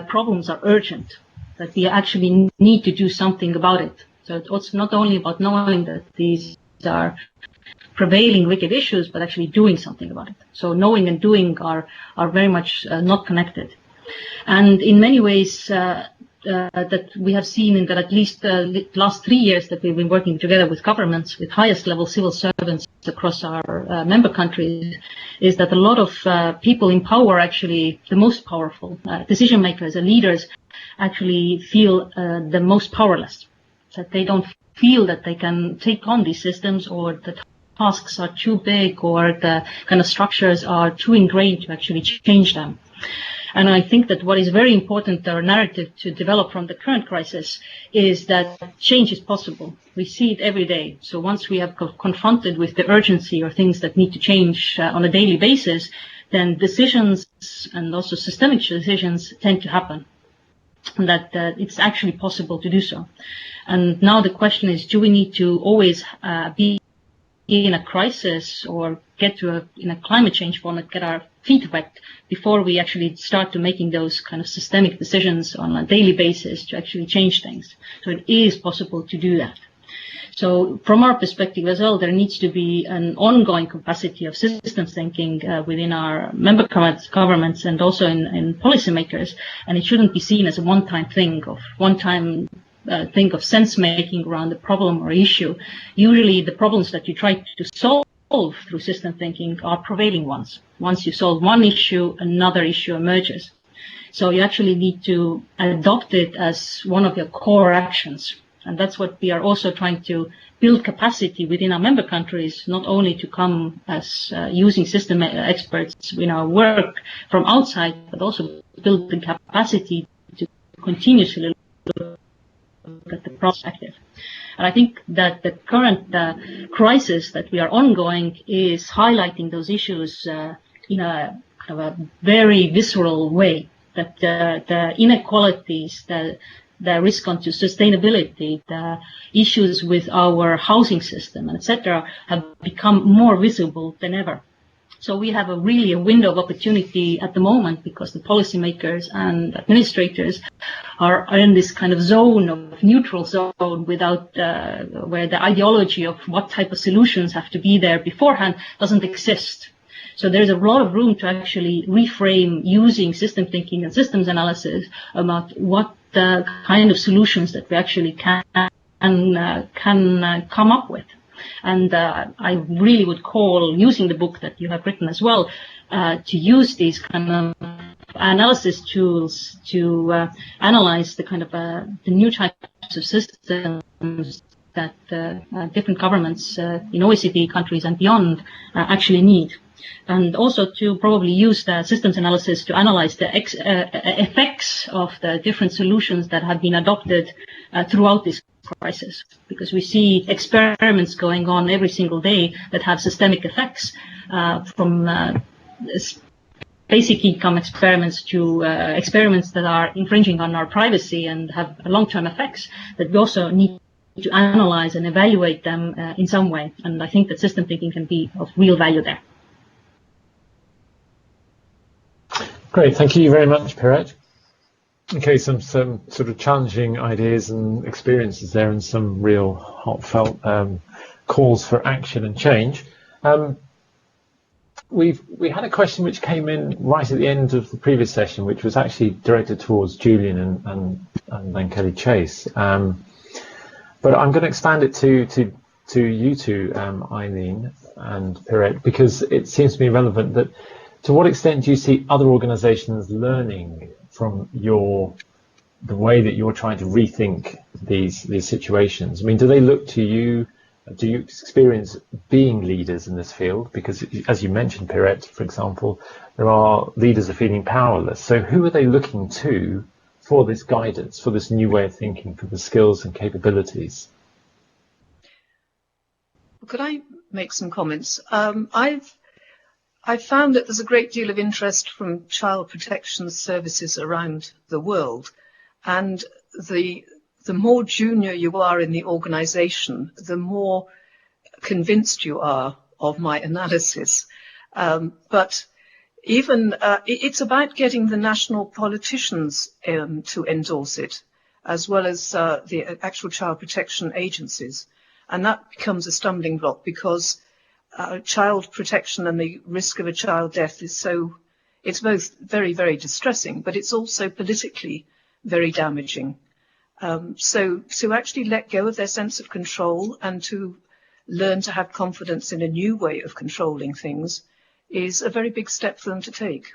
problems are urgent, that we actually need to do something about it. So it's not only about knowing that these are prevailing wicked issues, but actually doing something about it. So knowing and doing are very much not connected. And in many ways, that we have seen in that at least the last 3 years that we've been working together with governments, with highest level civil servants across our member countries, is that a lot of people in power, actually the most powerful decision makers and leaders, actually feel the most powerless, that they don't feel that they can take on these systems, or the tasks are too big, or the kind of structures are too ingrained to actually change them. And I think that what is very important, our narrative to develop from the current crisis, is that change is possible. We see it every day. So once we have confronted with the urgency or things that need to change on a daily basis, then decisions and also systemic decisions tend to happen. And that it's actually possible to do so. And now the question is, do we need to always be in a crisis or get to in a climate change format, get our feet wet before we actually start to making those kind of systemic decisions on a daily basis to actually change things? So it is possible to do that. So from our perspective as well, there needs to be an ongoing capacity of systems thinking within our member governments and also in policymakers. And it shouldn't be seen as a one-time thing think of sense making around the problem or issue. Usually the problems that you try to solve through system thinking are prevailing ones. Once you solve one issue, another issue emerges. So you actually need to adopt it as one of your core actions. And that's what we are also trying to build capacity within our member countries, not only to come as using system experts in our work from outside, but also build the capacity to continuously look at the perspective. And I think that the current crisis that we are ongoing is highlighting those issues in a kind of a very visceral way, that the inequalities, the risk onto sustainability, the issues with our housing system, etc., have become more visible than ever. So we have really a window of opportunity at the moment, because the policymakers and administrators are in this kind of zone, of neutral zone, without where the ideology of what type of solutions have to be there beforehand doesn't exist. So there's a lot of room to actually reframe using system thinking and systems analysis about what the kind of solutions that we actually can come up with. And I really would call using the book that you have written as well to use these kind of analysis tools to analyze the kind of the new types of systems that different governments in OECD countries and beyond actually need. And also to probably use the systems analysis to analyze the effects of the different solutions that have been adopted throughout this crisis, because we see experiments going on every single day that have systemic effects, from basic income experiments to experiments that are infringing on our privacy and have long-term effects, that we also need to analyze and evaluate them in some way. And I think that system thinking can be of real value there. Great, thank you very much, Piret. Okay, some sort of challenging ideas and experiences there, and some real heartfelt calls for action and change. We had a question which came in right at the end of the previous session, which was actually directed towards Julian and then Kelly Chase. But I'm going to expand it to you two, Eileen and Piret, because it seems to me relevant that to what extent do you see other organizations learning from the way that you're trying to rethink these situations? I mean, do they look to you? Do you experience being leaders in this field? Because as you mentioned, Piret, for example, there are leaders are feeling powerless. So who are they looking to for this guidance, for this new way of thinking, for the skills and capabilities? Could I make some comments? I've found that there's a great deal of interest from child protection services around the world, and the more junior you are in the organization, the more convinced you are of my analysis. But even it's about getting the national politicians to endorse it, as well as the actual child protection agencies. And that becomes a stumbling block, because child protection and the risk of a child death it's both very, very distressing, but it's also politically very damaging. So to actually let go of their sense of control and to learn to have confidence in a new way of controlling things is a very big step for them to take.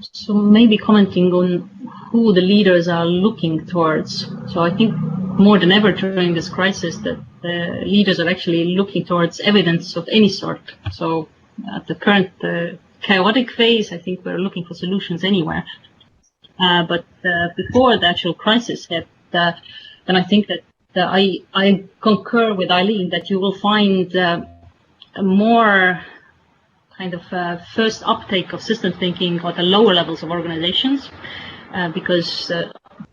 So maybe commenting on who the leaders are looking towards. So I think more than ever during this crisis that the leaders are actually looking towards evidence of any sort. So at the current chaotic phase, I think we're looking for solutions anywhere. But before the actual crisis hit, then I think that I concur with Eileen that you will find a more kind of first uptake of system thinking at the lower levels of organizations, because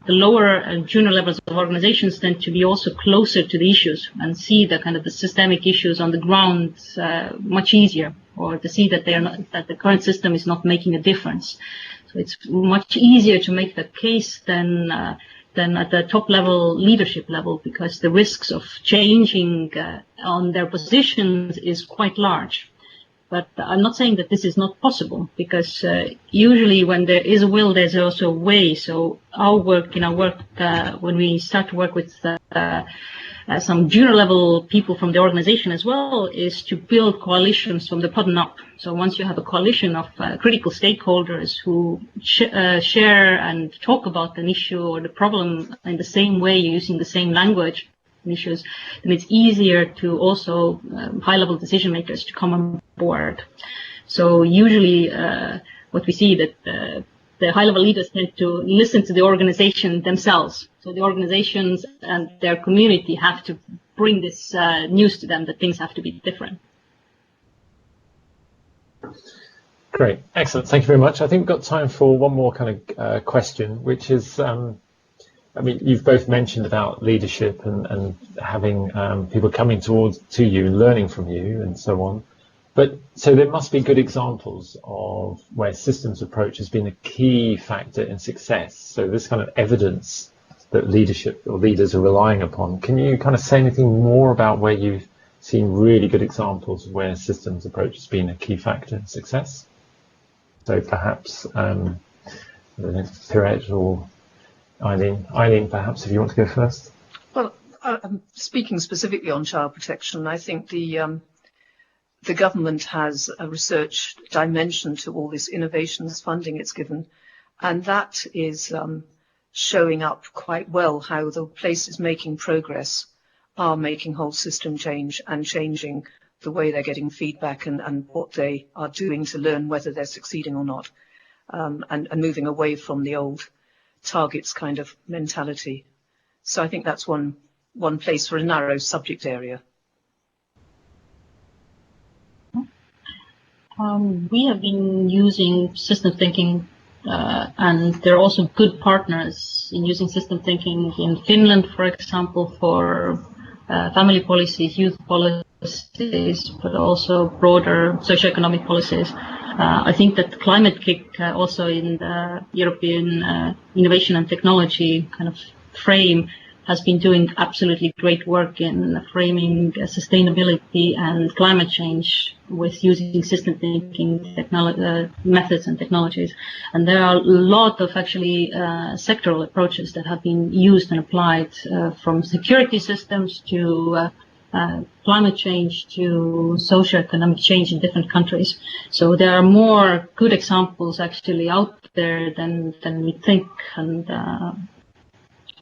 the lower and junior levels of organizations tend to be also closer to the issues and see the kind of the systemic issues on the ground much easier, or to see that that the current system is not making a difference. So it's much easier to make the case than at the top level, leadership level, because the risks of changing on their positions is quite large. But I'm not saying that this is not possible, because usually when there is a will, there's also a way. So when we start to work with some junior level people from the organization as well, is to build coalitions from the bottom up. So once you have a coalition of critical stakeholders who share and talk about an issue or the problem in the same way, using the same language issues, then it's easier to also high-level decision makers to come on board. So usually what we see that the high-level leaders tend to listen to the organization themselves. So the organizations and their community have to bring this news to them that things have to be different. Great, excellent. Thank you very much. I think we've got time for one more kind of question, which is, I mean, you've both mentioned about leadership and having people coming to you and learning from you and so on. But so there must be good examples of where systems approach has been a key factor in success. So this kind of evidence that leadership or leaders are relying upon. Can you kind of say anything more about where you've seen really good examples of where systems approach has been a key factor in success? So perhaps Piret or Eileen. Eileen, perhaps, if you want to go first. Well, speaking specifically on child protection, I think the government has a research dimension to all this innovations funding it's given, and that is showing up quite well how the places making progress are making whole system change and changing the way they're getting feedback and what they are doing to learn whether they're succeeding or not, and moving away from the old targets kind of mentality. So I think that's one place for a narrow subject area. We have been using system thinking, and there are also good partners in using system thinking in Finland, for example, for family policies, youth policies, but also broader socioeconomic policies. I think that Climate Kick, also in the European innovation and technology kind of frame, has been doing absolutely great work in framing sustainability and climate change with using system thinking methods and technologies. And there are a lot of actually sectoral approaches that have been used and applied from security systems to climate change to socioeconomic change in different countries. So there are more good examples actually out there than we think, and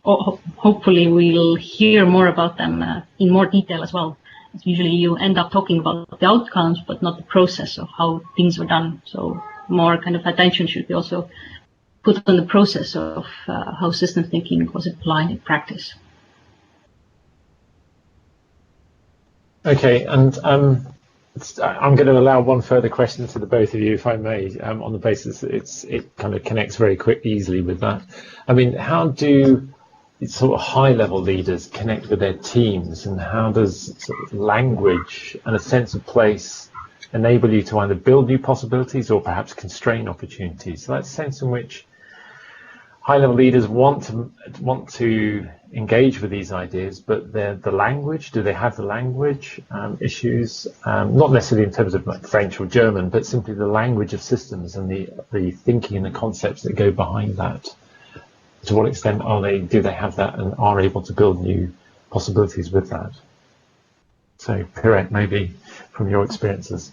hopefully we'll hear more about them in more detail as well. Usually you end up talking about the outcomes, but not the process of how things are done. So more kind of attention should be also put on the process of how system thinking was applied in practice. Okay, and I'm going to allow one further question to the both of you, if I may, on the basis that it kind of connects very easily with that. I mean, how do sort of high-level leaders connect with their teams, and how does sort of language and a sense of place enable you to either build new possibilities or perhaps constrain opportunities? So that sense in which high-level leaders want to engage with these ideas, but the language, do they have the language issues? Not necessarily in terms of like French or German, but simply the language of systems and the thinking and the concepts that go behind that. To what extent do they have that and are able to build new possibilities with that? So, Piret, maybe from your experiences.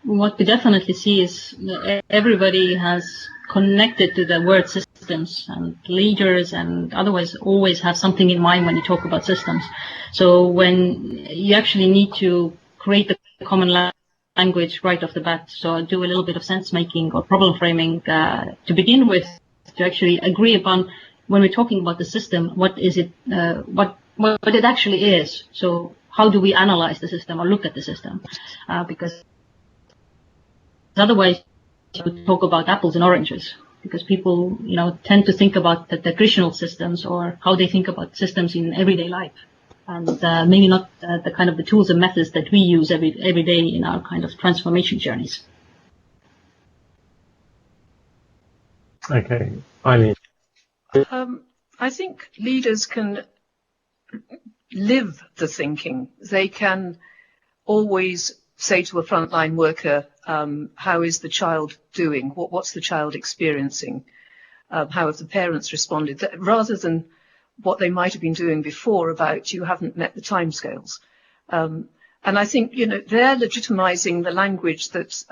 What we definitely see is that everybody has connected to the word systems, and leaders and otherwise always have something in mind when you talk about systems. So when you actually need to create a common language right off the bat, so do a little bit of sense making or problem framing to begin with, to actually agree upon, when we're talking about the system, what is it, what it actually is. So how do we analyze the system or look at the system? Because otherwise you talk about apples and oranges, because people, tend to think about the traditional systems or how they think about systems in everyday life, and maybe not the kind of the tools and methods that we use every day in our kind of transformation journeys. Okay, Eileen. I think leaders can live the thinking. They can always say to a frontline worker, how is the child doing? What's the child experiencing? How have the parents responded? Rather than what they might have been doing before about you haven't met the timescales. And I think, they're legitimizing the language that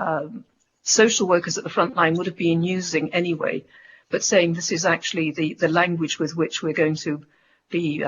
social workers at the front line would have been using anyway, but saying this is actually the language with which we're going to be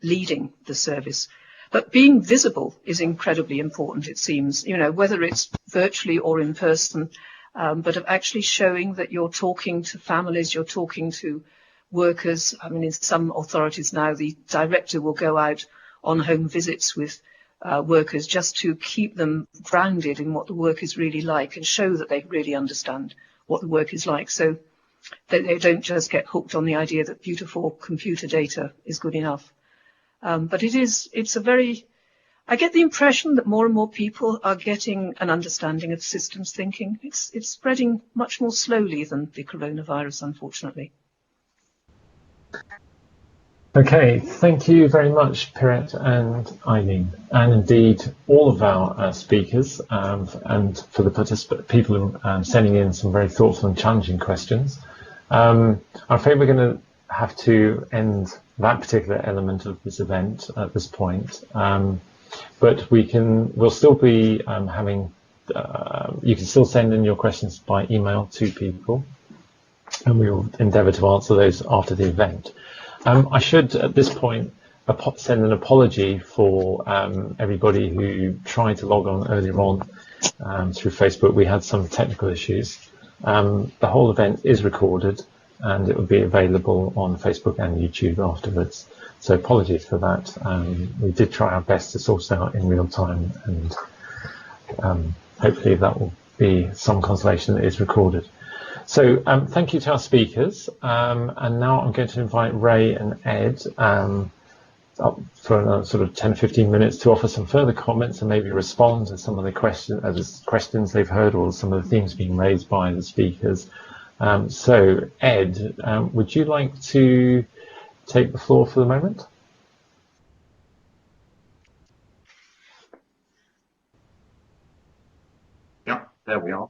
leading the service. But being visible is incredibly important, it seems, whether it's virtually or in person, but of actually showing that you're talking to families, you're talking to workers. I mean, in some authorities now, the director will go out on home visits with workers just to keep them grounded in what the work is really like and show that they really understand what the work is like, so that they don't just get hooked on the idea that beautiful computer data is good enough. But I get the impression that more and more people are getting an understanding of systems thinking. It's spreading much more slowly than the coronavirus, unfortunately. Okay, thank you very much, Piret and Eileen, and indeed all of our speakers, and for the people sending in some very thoughtful and challenging questions. I'm afraid we're going to have to end that particular element of this event at this point, but we'll still be having. You can still send in your questions by email to people. and we will endeavour to answer those after the event. I should, at this point, send an apology for everybody who tried to log on earlier on through Facebook. We had some technical issues. The whole event is recorded and it will be available on Facebook and YouTube afterwards. So apologies for that. We did try our best to sort it out in real time, and hopefully that will be some consolation that is recorded. So thank you to our speakers. And now I'm going to invite Ray and Ed up for another sort of 10 or 15 minutes to offer some further comments and maybe respond to some of the questions they've heard, or some of the themes being raised by the speakers. So Ed, would you like to take the floor for the moment? Yeah, there we are.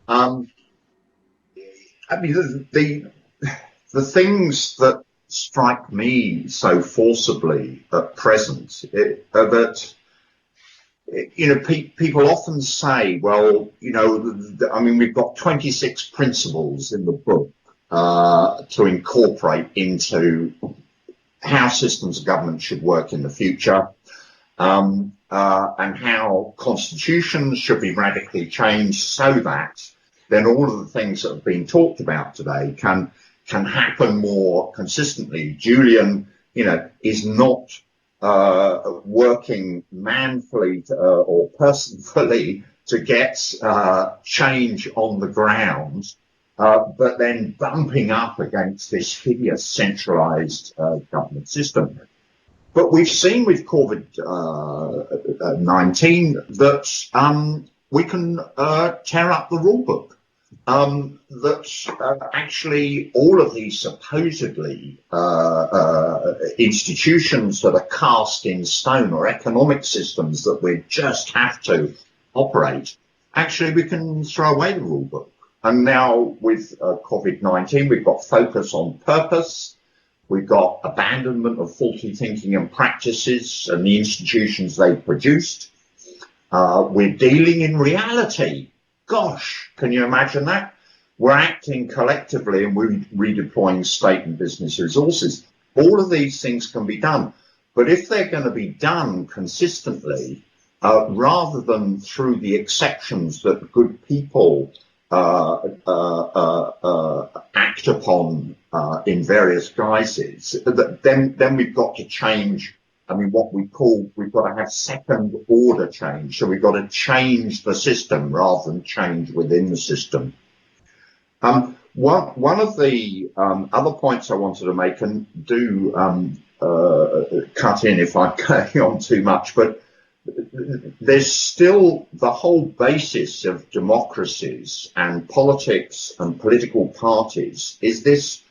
I mean, the things that strike me so forcibly at present are that, you know, people often say, well, you know, I mean, we've got 26 principles in the book to incorporate into how systems of government should work in the future, and how constitutions should be radically changed so that then all of the things that have been talked about today can happen more consistently. Julian, you know, is not working manfully or personally to get change on the ground, but then bumping up against this hideous centralized government system. But we've seen with COVID-19 that we can tear up the rule book. That actually all of these supposedly institutions that are cast in stone, or economic systems that we just have to operate, actually we can throw away the rule book. And now with COVID-19, we've got focus on purpose, we've got abandonment of faulty thinking and practices and the institutions they've produced. We're dealing in reality. Gosh, can you imagine that? We're acting collectively and we're redeploying state and business resources. All of these things can be done. But if they're going to be done consistently, rather than through the exceptions that good people act upon in various guises, then we've got to change. I mean, what we've got to have second order change. So we've got to change the system rather than change within the system. One of the other points I wanted to make, and do cut in if I carry on too much, but there's still the whole basis of democracies and politics and political parties is this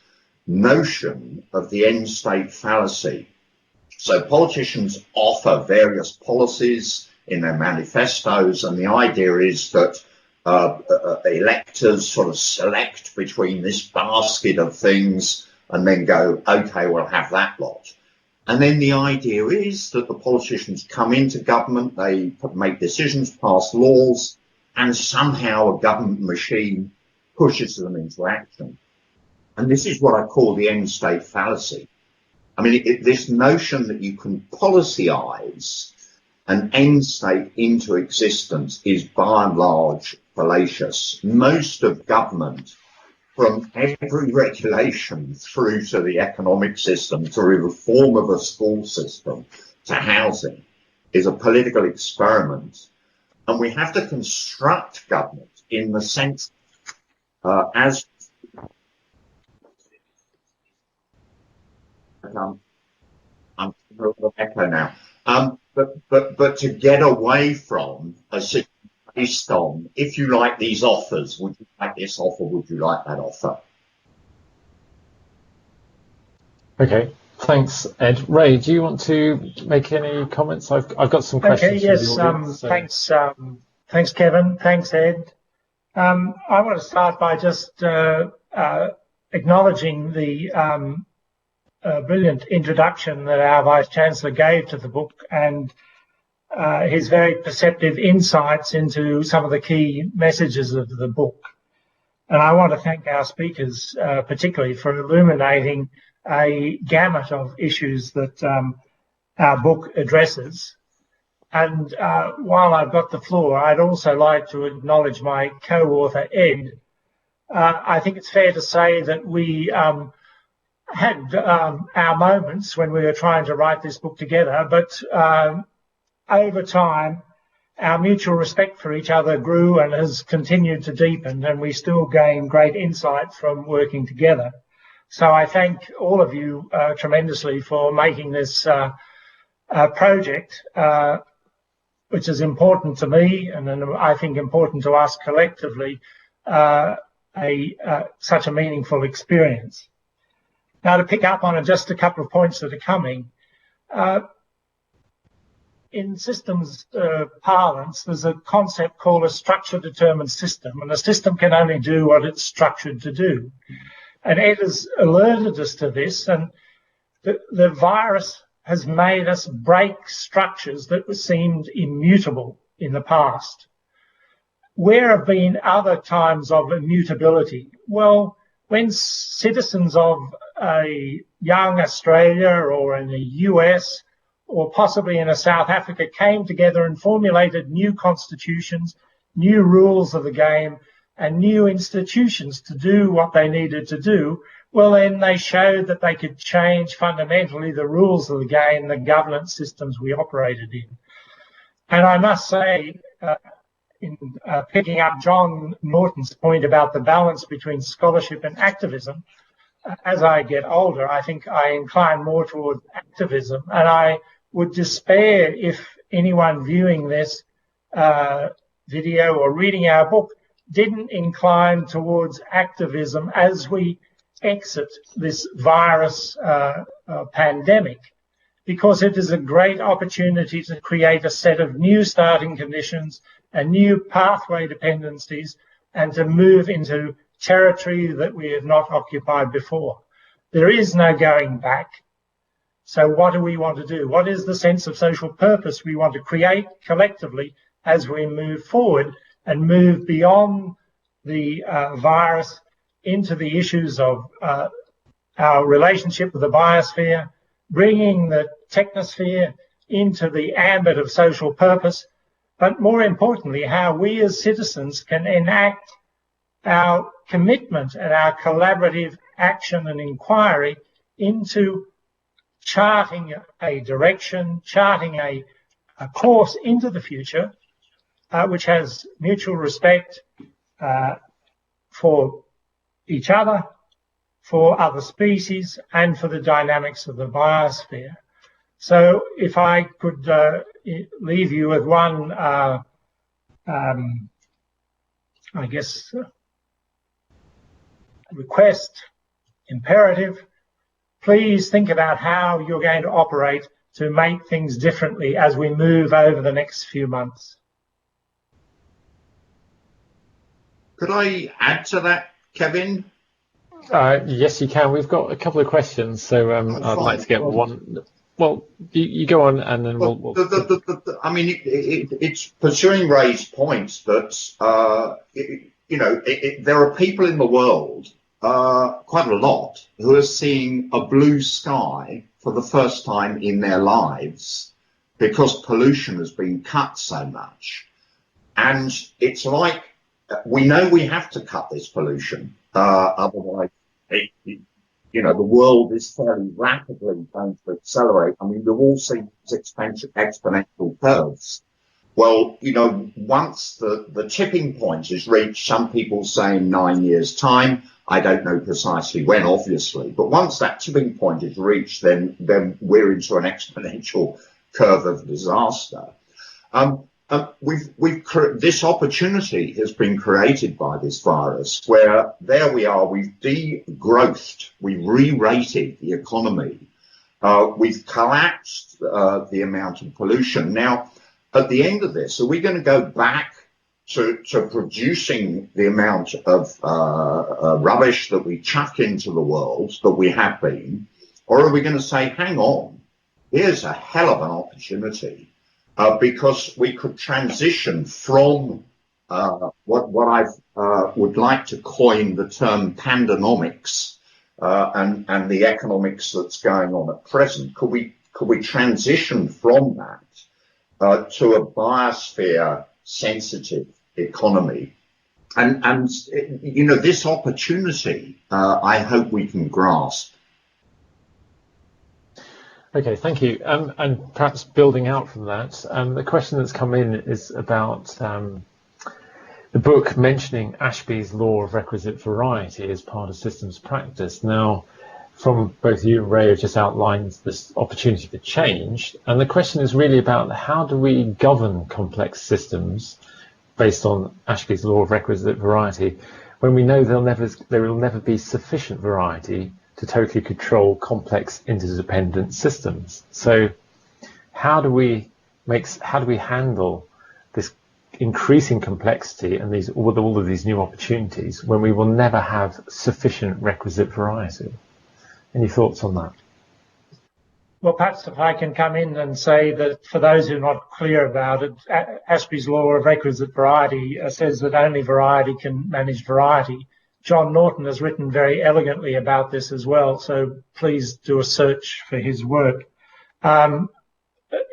notion of the end state fallacy. So politicians offer various policies in their manifestos, and the idea is that electors sort of select between this basket of things and then go, okay, we'll have that lot. And then the idea is that the politicians come into government, they make decisions, pass laws, and somehow a government machine pushes them into action. And this is what I call the end state fallacy. I mean, this notion that you can policyize an end state into existence is by and large fallacious. Most of government, from every regulation through to the economic system, to reform of a school system, to housing, is a political experiment. And we have to construct government in the sense as I'm a little echo now. But to get away from a system based on, if you like these offers, would you like this offer, would you like that offer? Okay, thanks, Ed. Ray, do you want to make any comments? I've got some questions. Okay, yes, thanks, Kevin. Thanks, Ed. I want to start by just acknowledging the brilliant introduction that our Vice-Chancellor gave to the book, and his very perceptive insights into some of the key messages of the book. And I want to thank our speakers particularly for illuminating a gamut of issues that our book addresses. And while I've got the floor, I'd also like to acknowledge my co-author, Ed. I think it's fair to say that we had our moments when we were trying to write this book together, but over time, our mutual respect for each other grew and has continued to deepen, and we still gain great insight from working together. So I thank all of you tremendously for making this project, which is important to me and I think important to us collectively, such a meaningful experience. Now, to pick up on just a couple of points that are coming, in systems parlance, there's a concept called a structure-determined system, and a system can only do what it's structured to do. And Ed has alerted us to this, and the virus has made us break structures that seemed immutable in the past. Where have been other times of immutability? Well, when citizens of a young Australia or in the US or possibly in a South Africa came together and formulated new constitutions, new rules of the game, and new institutions to do what they needed to do, well, then they showed that they could change fundamentally the rules of the game, the governance systems we operated in. And I must say, in picking up John Norton's point about the balance between scholarship and activism, as I get older, I think I incline more towards activism, and I would despair if anyone viewing this video or reading our book didn't incline towards activism as we exit this virus pandemic, because it is a great opportunity to create a set of new starting conditions and new pathway dependencies and to move into territory that we have not occupied before. There is no going back. So what do we want to do? What is the sense of social purpose we want to create collectively as we move forward and move beyond the virus into the issues of our relationship with the biosphere, bringing the Technosphere into the ambit of social purpose, but more importantly, how we as citizens can enact our commitment and our collaborative action and inquiry into charting a direction, charting a course into the future, which has mutual respect for each other, for other species, and for the dynamics of the biosphere. So if I could leave you with one, I guess, request, imperative, please think about how you're going to operate to make things differently as we move over the next few months. Could I add to that, Kevin? Yes, you can. We've got a couple of questions, so I'd like to get one. Well, you go on, and then we'll I mean, it's pursuing Ray's points that there are people in the world, quite a lot, who are seeing a blue sky for the first time in their lives because pollution has been cut so much, and it's like we know we have to cut this pollution, otherwise, the world is fairly rapidly going to accelerate. I mean, we've all seen these exponential curves. Well, once the tipping point is reached, some people say in 9 years' time, I don't know precisely when, obviously, but once that tipping point is reached, then we're into an exponential curve of disaster. This opportunity has been created by this virus, where there we are, we've degrowthed, we've re-rated the economy, we've collapsed the amount of pollution. Now, at the end of this, are we going to go back to producing the amount of rubbish that we chuck into the world that we have been, or are we going to say, hang on, here's a hell of an opportunity? Because we could transition from what I would like to coin the term pandonomics, and the economics that's going on at present. Could we transition from that to a biosphere sensitive economy? And you know, this opportunity, I hope we can grasp. Okay, thank you. And perhaps building out from that, the question that's come in is about the book mentioning Ashby's law of requisite variety as part of systems practice. Now, from both you and Ray have just outlined this opportunity for change, and the question is really about how do we govern complex systems based on Ashby's law of requisite variety when we know there will never be sufficient variety to totally control complex interdependent systems. So how do we handle this increasing complexity and all of these new opportunities when we will never have sufficient requisite variety? Any thoughts on that? Well, perhaps if I can come in and say that for those who are not clear about it, Ashby's law of requisite variety says that only variety can manage variety. John Norton has written very elegantly about this as well, so please do a search for his work.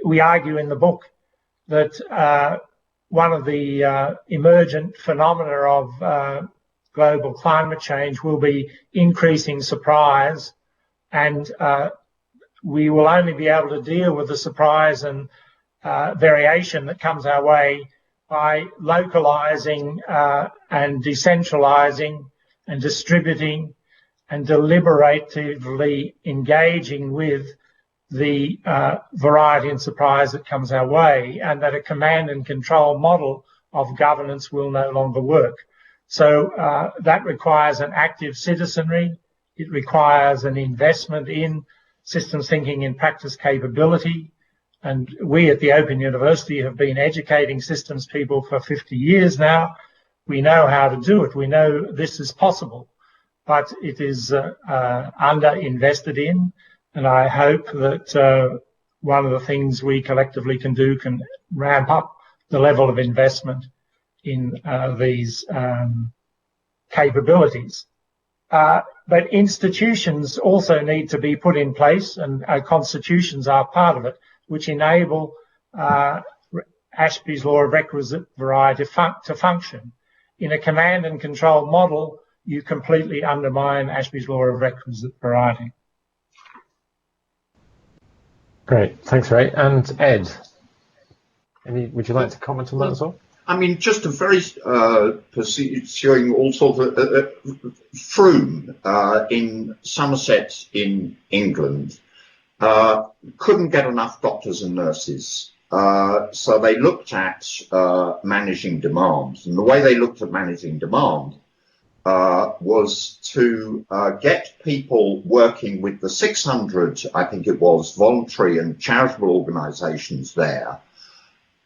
We argue in the book that one of the emergent phenomena of global climate change will be increasing surprise, and we will only be able to deal with the surprise and variation that comes our way by localizing and decentralizing and distributing and deliberatively engaging with the variety and surprise that comes our way, and that a command and control model of governance will no longer work. So that requires an active citizenry. It requires an investment in systems thinking in practice capability. And we at the Open University have been educating systems people for 50 years now. We know how to do it. We know this is possible, but it is under-invested in. And I hope that one of the things we collectively can do can ramp up the level of investment in these capabilities. But institutions also need to be put in place, and constitutions are part of it, which enable Ashby's law of requisite variety to function. In a command and control model, you completely undermine Ashby's law of requisite variety. Great, thanks, Ray. And Ed, would you like to comment on that as well? I mean, just a very pursuing all sorts of Froome in Somerset in England couldn't get enough doctors and nurses. So they looked at managing demand. And the way they looked at managing demand was to get people working with the 600, I think it was, voluntary and charitable organisations there,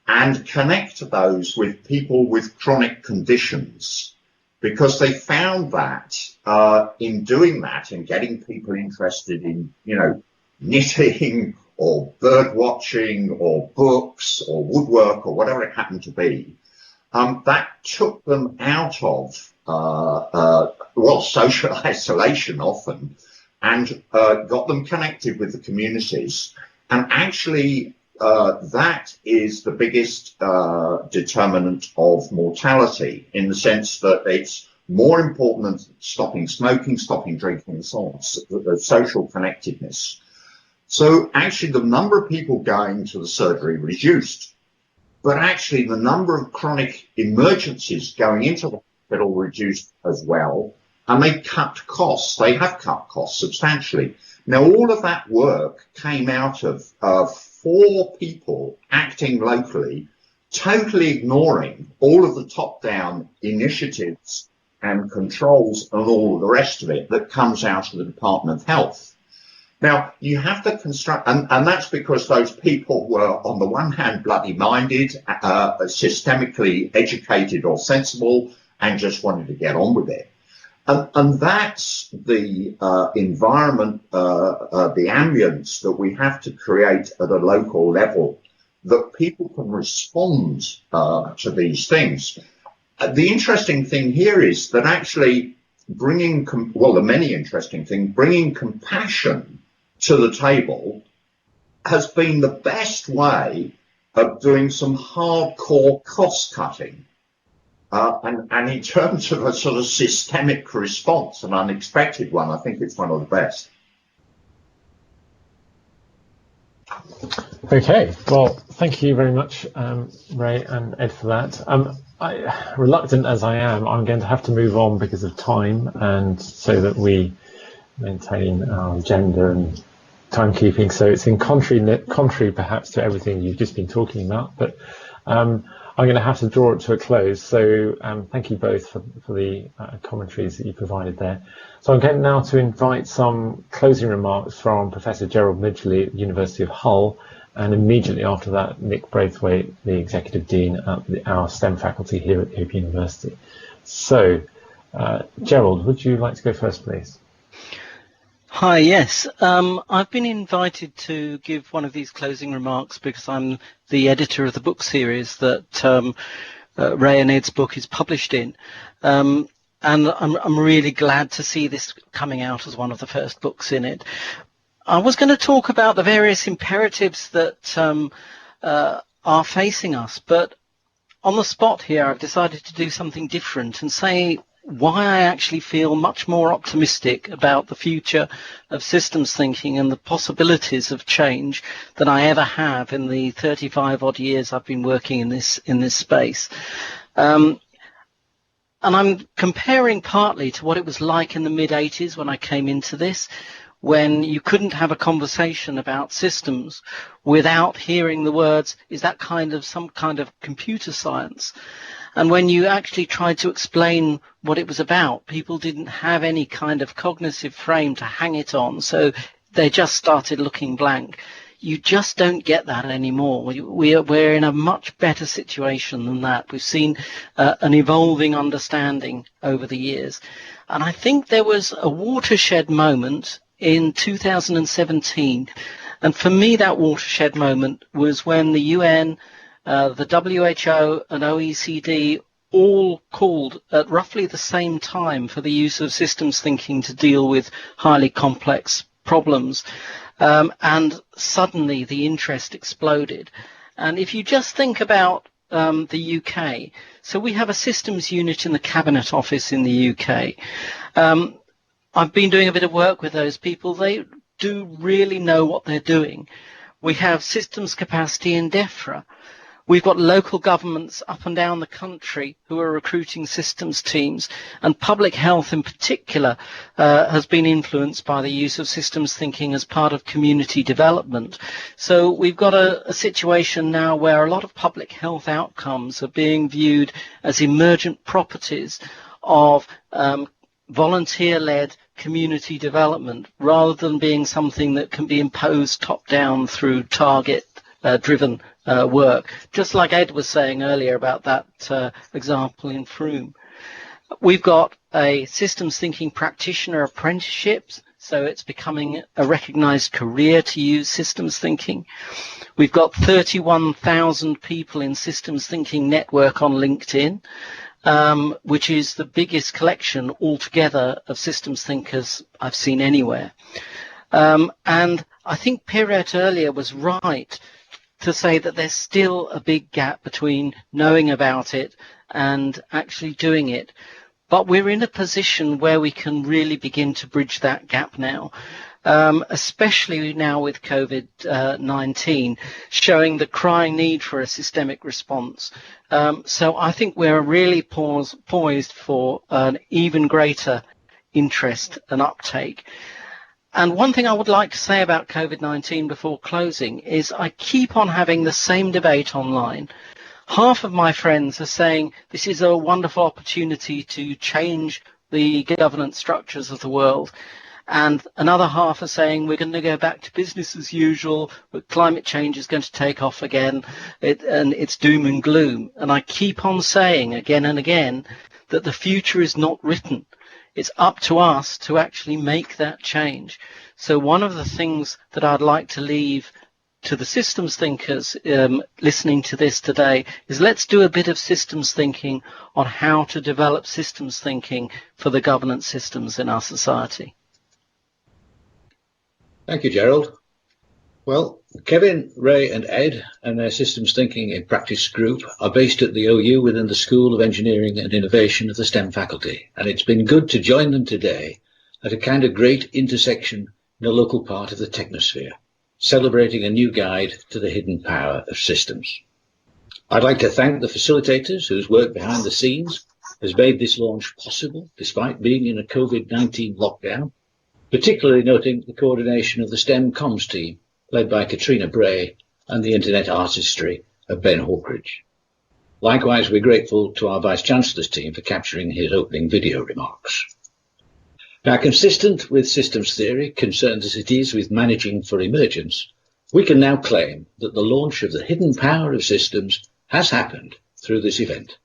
and connect those with people with chronic conditions, because they found that in doing that and getting people interested in, you know, knitting or bird watching or books or woodwork or whatever it happened to be, that took them out of social isolation often, and got them connected with the communities. And actually that is the biggest determinant of mortality, in the sense that it's more important than stopping smoking, stopping drinking, and so on, the social connectedness. So actually the number of people going to the surgery reduced, but actually the number of chronic emergencies going into the hospital reduced as well, and they cut costs. They have cut costs substantially. Now, all of that work came out of 4 people acting locally, totally ignoring all of the top-down initiatives and controls and all of the rest of it that comes out of the Department of Health. Now, you have to construct, and that's because those people were, on the one hand, bloody-minded, systemically educated or sensible, and just wanted to get on with it. And that's the environment, the ambience that we have to create at a local level, that people can respond to these things. the interesting thing here is that actually the many interesting thing, bringing compassion to the table has been the best way of doing some hardcore cost cutting. And in terms of a sort of systemic response, an unexpected one, I think it's one of the best. Okay, well, thank you very much, Ray and Ed, for that. Reluctant as I am, I'm going to have to move on because of time, and so that we maintain our agenda and timekeeping. So it's in contrary perhaps to everything you've just been talking about, but I'm going to have to draw it to a close. So thank you both for the commentaries that you provided there. So I'm going now to invite some closing remarks from Professor Gerald Midgley at the University of Hull, and immediately after that, Nick Braithwaite, the Executive Dean at our STEM faculty here at Open University. So, Gerald, would you like to go first, please? Hi, yes. I've been invited to give one of these closing remarks because I'm the editor of the book series that Ray and Ed's book is published in. And I'm really glad to see this coming out as one of the first books in it. I was going to talk about the various imperatives that are facing us, but on the spot here I've decided to do something different and say why I actually feel much more optimistic about the future of systems thinking and the possibilities of change than I ever have in the 35 odd years I've been working in this space. And I'm comparing partly to what it was like in the mid-80s when I came into this, when you couldn't have a conversation about systems without hearing the words, is that some kind of computer science? And when you actually tried to explain what it was about, people didn't have any kind of cognitive frame to hang it on, so they just started looking blank. You just don't get that anymore. We're in a much better situation than that. We've seen an evolving understanding over the years. And I think there was a watershed moment in 2017. And for me, that watershed moment was when the UN, the WHO and OECD all called at roughly the same time for the use of systems thinking to deal with highly complex problems. And suddenly the interest exploded. And if you just think about the UK, so we have a systems unit in the Cabinet Office in the UK. I've been doing a bit of work with those people. They do really know what they're doing. We have systems capacity in DEFRA. We've got local governments up and down the country who are recruiting systems teams, and public health in particular has been influenced by the use of systems thinking as part of community development. So we've got a situation now where a lot of public health outcomes are being viewed as emergent properties of volunteer-led community development rather than being something that can be imposed top-down through target-driven work, just like Ed was saying earlier about that example in Froome. We've got a systems thinking practitioner apprenticeships, so it's becoming a recognized career to use systems thinking. We've got 31,000 people in systems thinking network on LinkedIn, which is the biggest collection altogether of systems thinkers I've seen anywhere. And I think Piret earlier was right to say that there's still a big gap between knowing about it and actually doing it. But we're in a position where we can really begin to bridge that gap now, especially now with COVID-19 showing the crying need for a systemic response. So I think we're really poised for an even greater interest and uptake. And one thing I would like to say about COVID-19 before closing is I keep on having the same debate online. Half of my friends are saying this is a wonderful opportunity to change the governance structures of the world. And another half are saying we're going to go back to business as usual, but climate change is going to take off again, and it's doom and gloom. And I keep on saying again and again that the future is not written. It's up to us to actually make that change. So one of the things that I'd like to leave to the systems thinkers listening to this today is let's do a bit of systems thinking on how to develop systems thinking for the governance systems in our society. Thank you, Gerald. Well, Kevin, Ray and Ed and their Systems Thinking in Practice group are based at the OU within the School of Engineering and Innovation of the STEM faculty, and it's been good to join them today at a kind of great intersection in a local part of the Technosphere, celebrating a new guide to the hidden power of systems. I'd like to thank the facilitators whose work behind the scenes has made this launch possible despite being in a COVID-19 lockdown, particularly noting the coordination of the STEM comms team led by Katrina Bray and the internet artistry of Ben Hawkridge. Likewise, we're grateful to our Vice-Chancellor's team for capturing his opening video remarks. Now, consistent with systems theory, concerned as it is with managing for emergence, we can now claim that the launch of the hidden power of systems has happened through this event.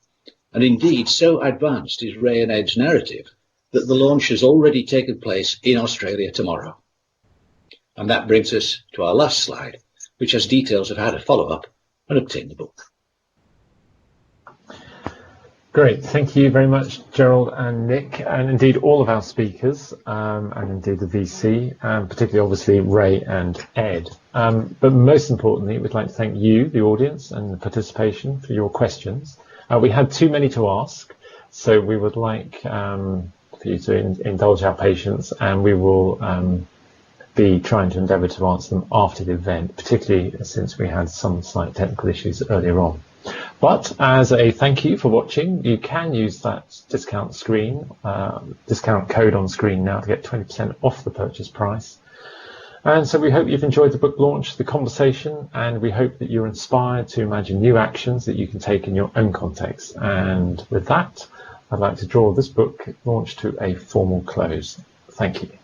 And indeed, so advanced is Ray and Ed's narrative that the launch has already taken place in Australia tomorrow. And that brings us to our last slide, which has details of how to follow up and obtain the book. Great, thank you very much, Gerald and Nick, and indeed all of our speakers, and indeed the VC, particularly obviously Ray and Ed. But most importantly, we'd like to thank you, the audience, and the participation for your questions. We had too many to ask, so we would like for you to indulge our patience, and we will be trying to endeavour to answer them after the event, particularly since we had some slight technical issues earlier on. But as a thank you for watching, you can use that discount code on screen now to get 20% off the purchase price. And so we hope you've enjoyed the book launch, the conversation, and we hope that you're inspired to imagine new actions that you can take in your own context. And with that, I'd like to draw this book launch to a formal close. Thank you.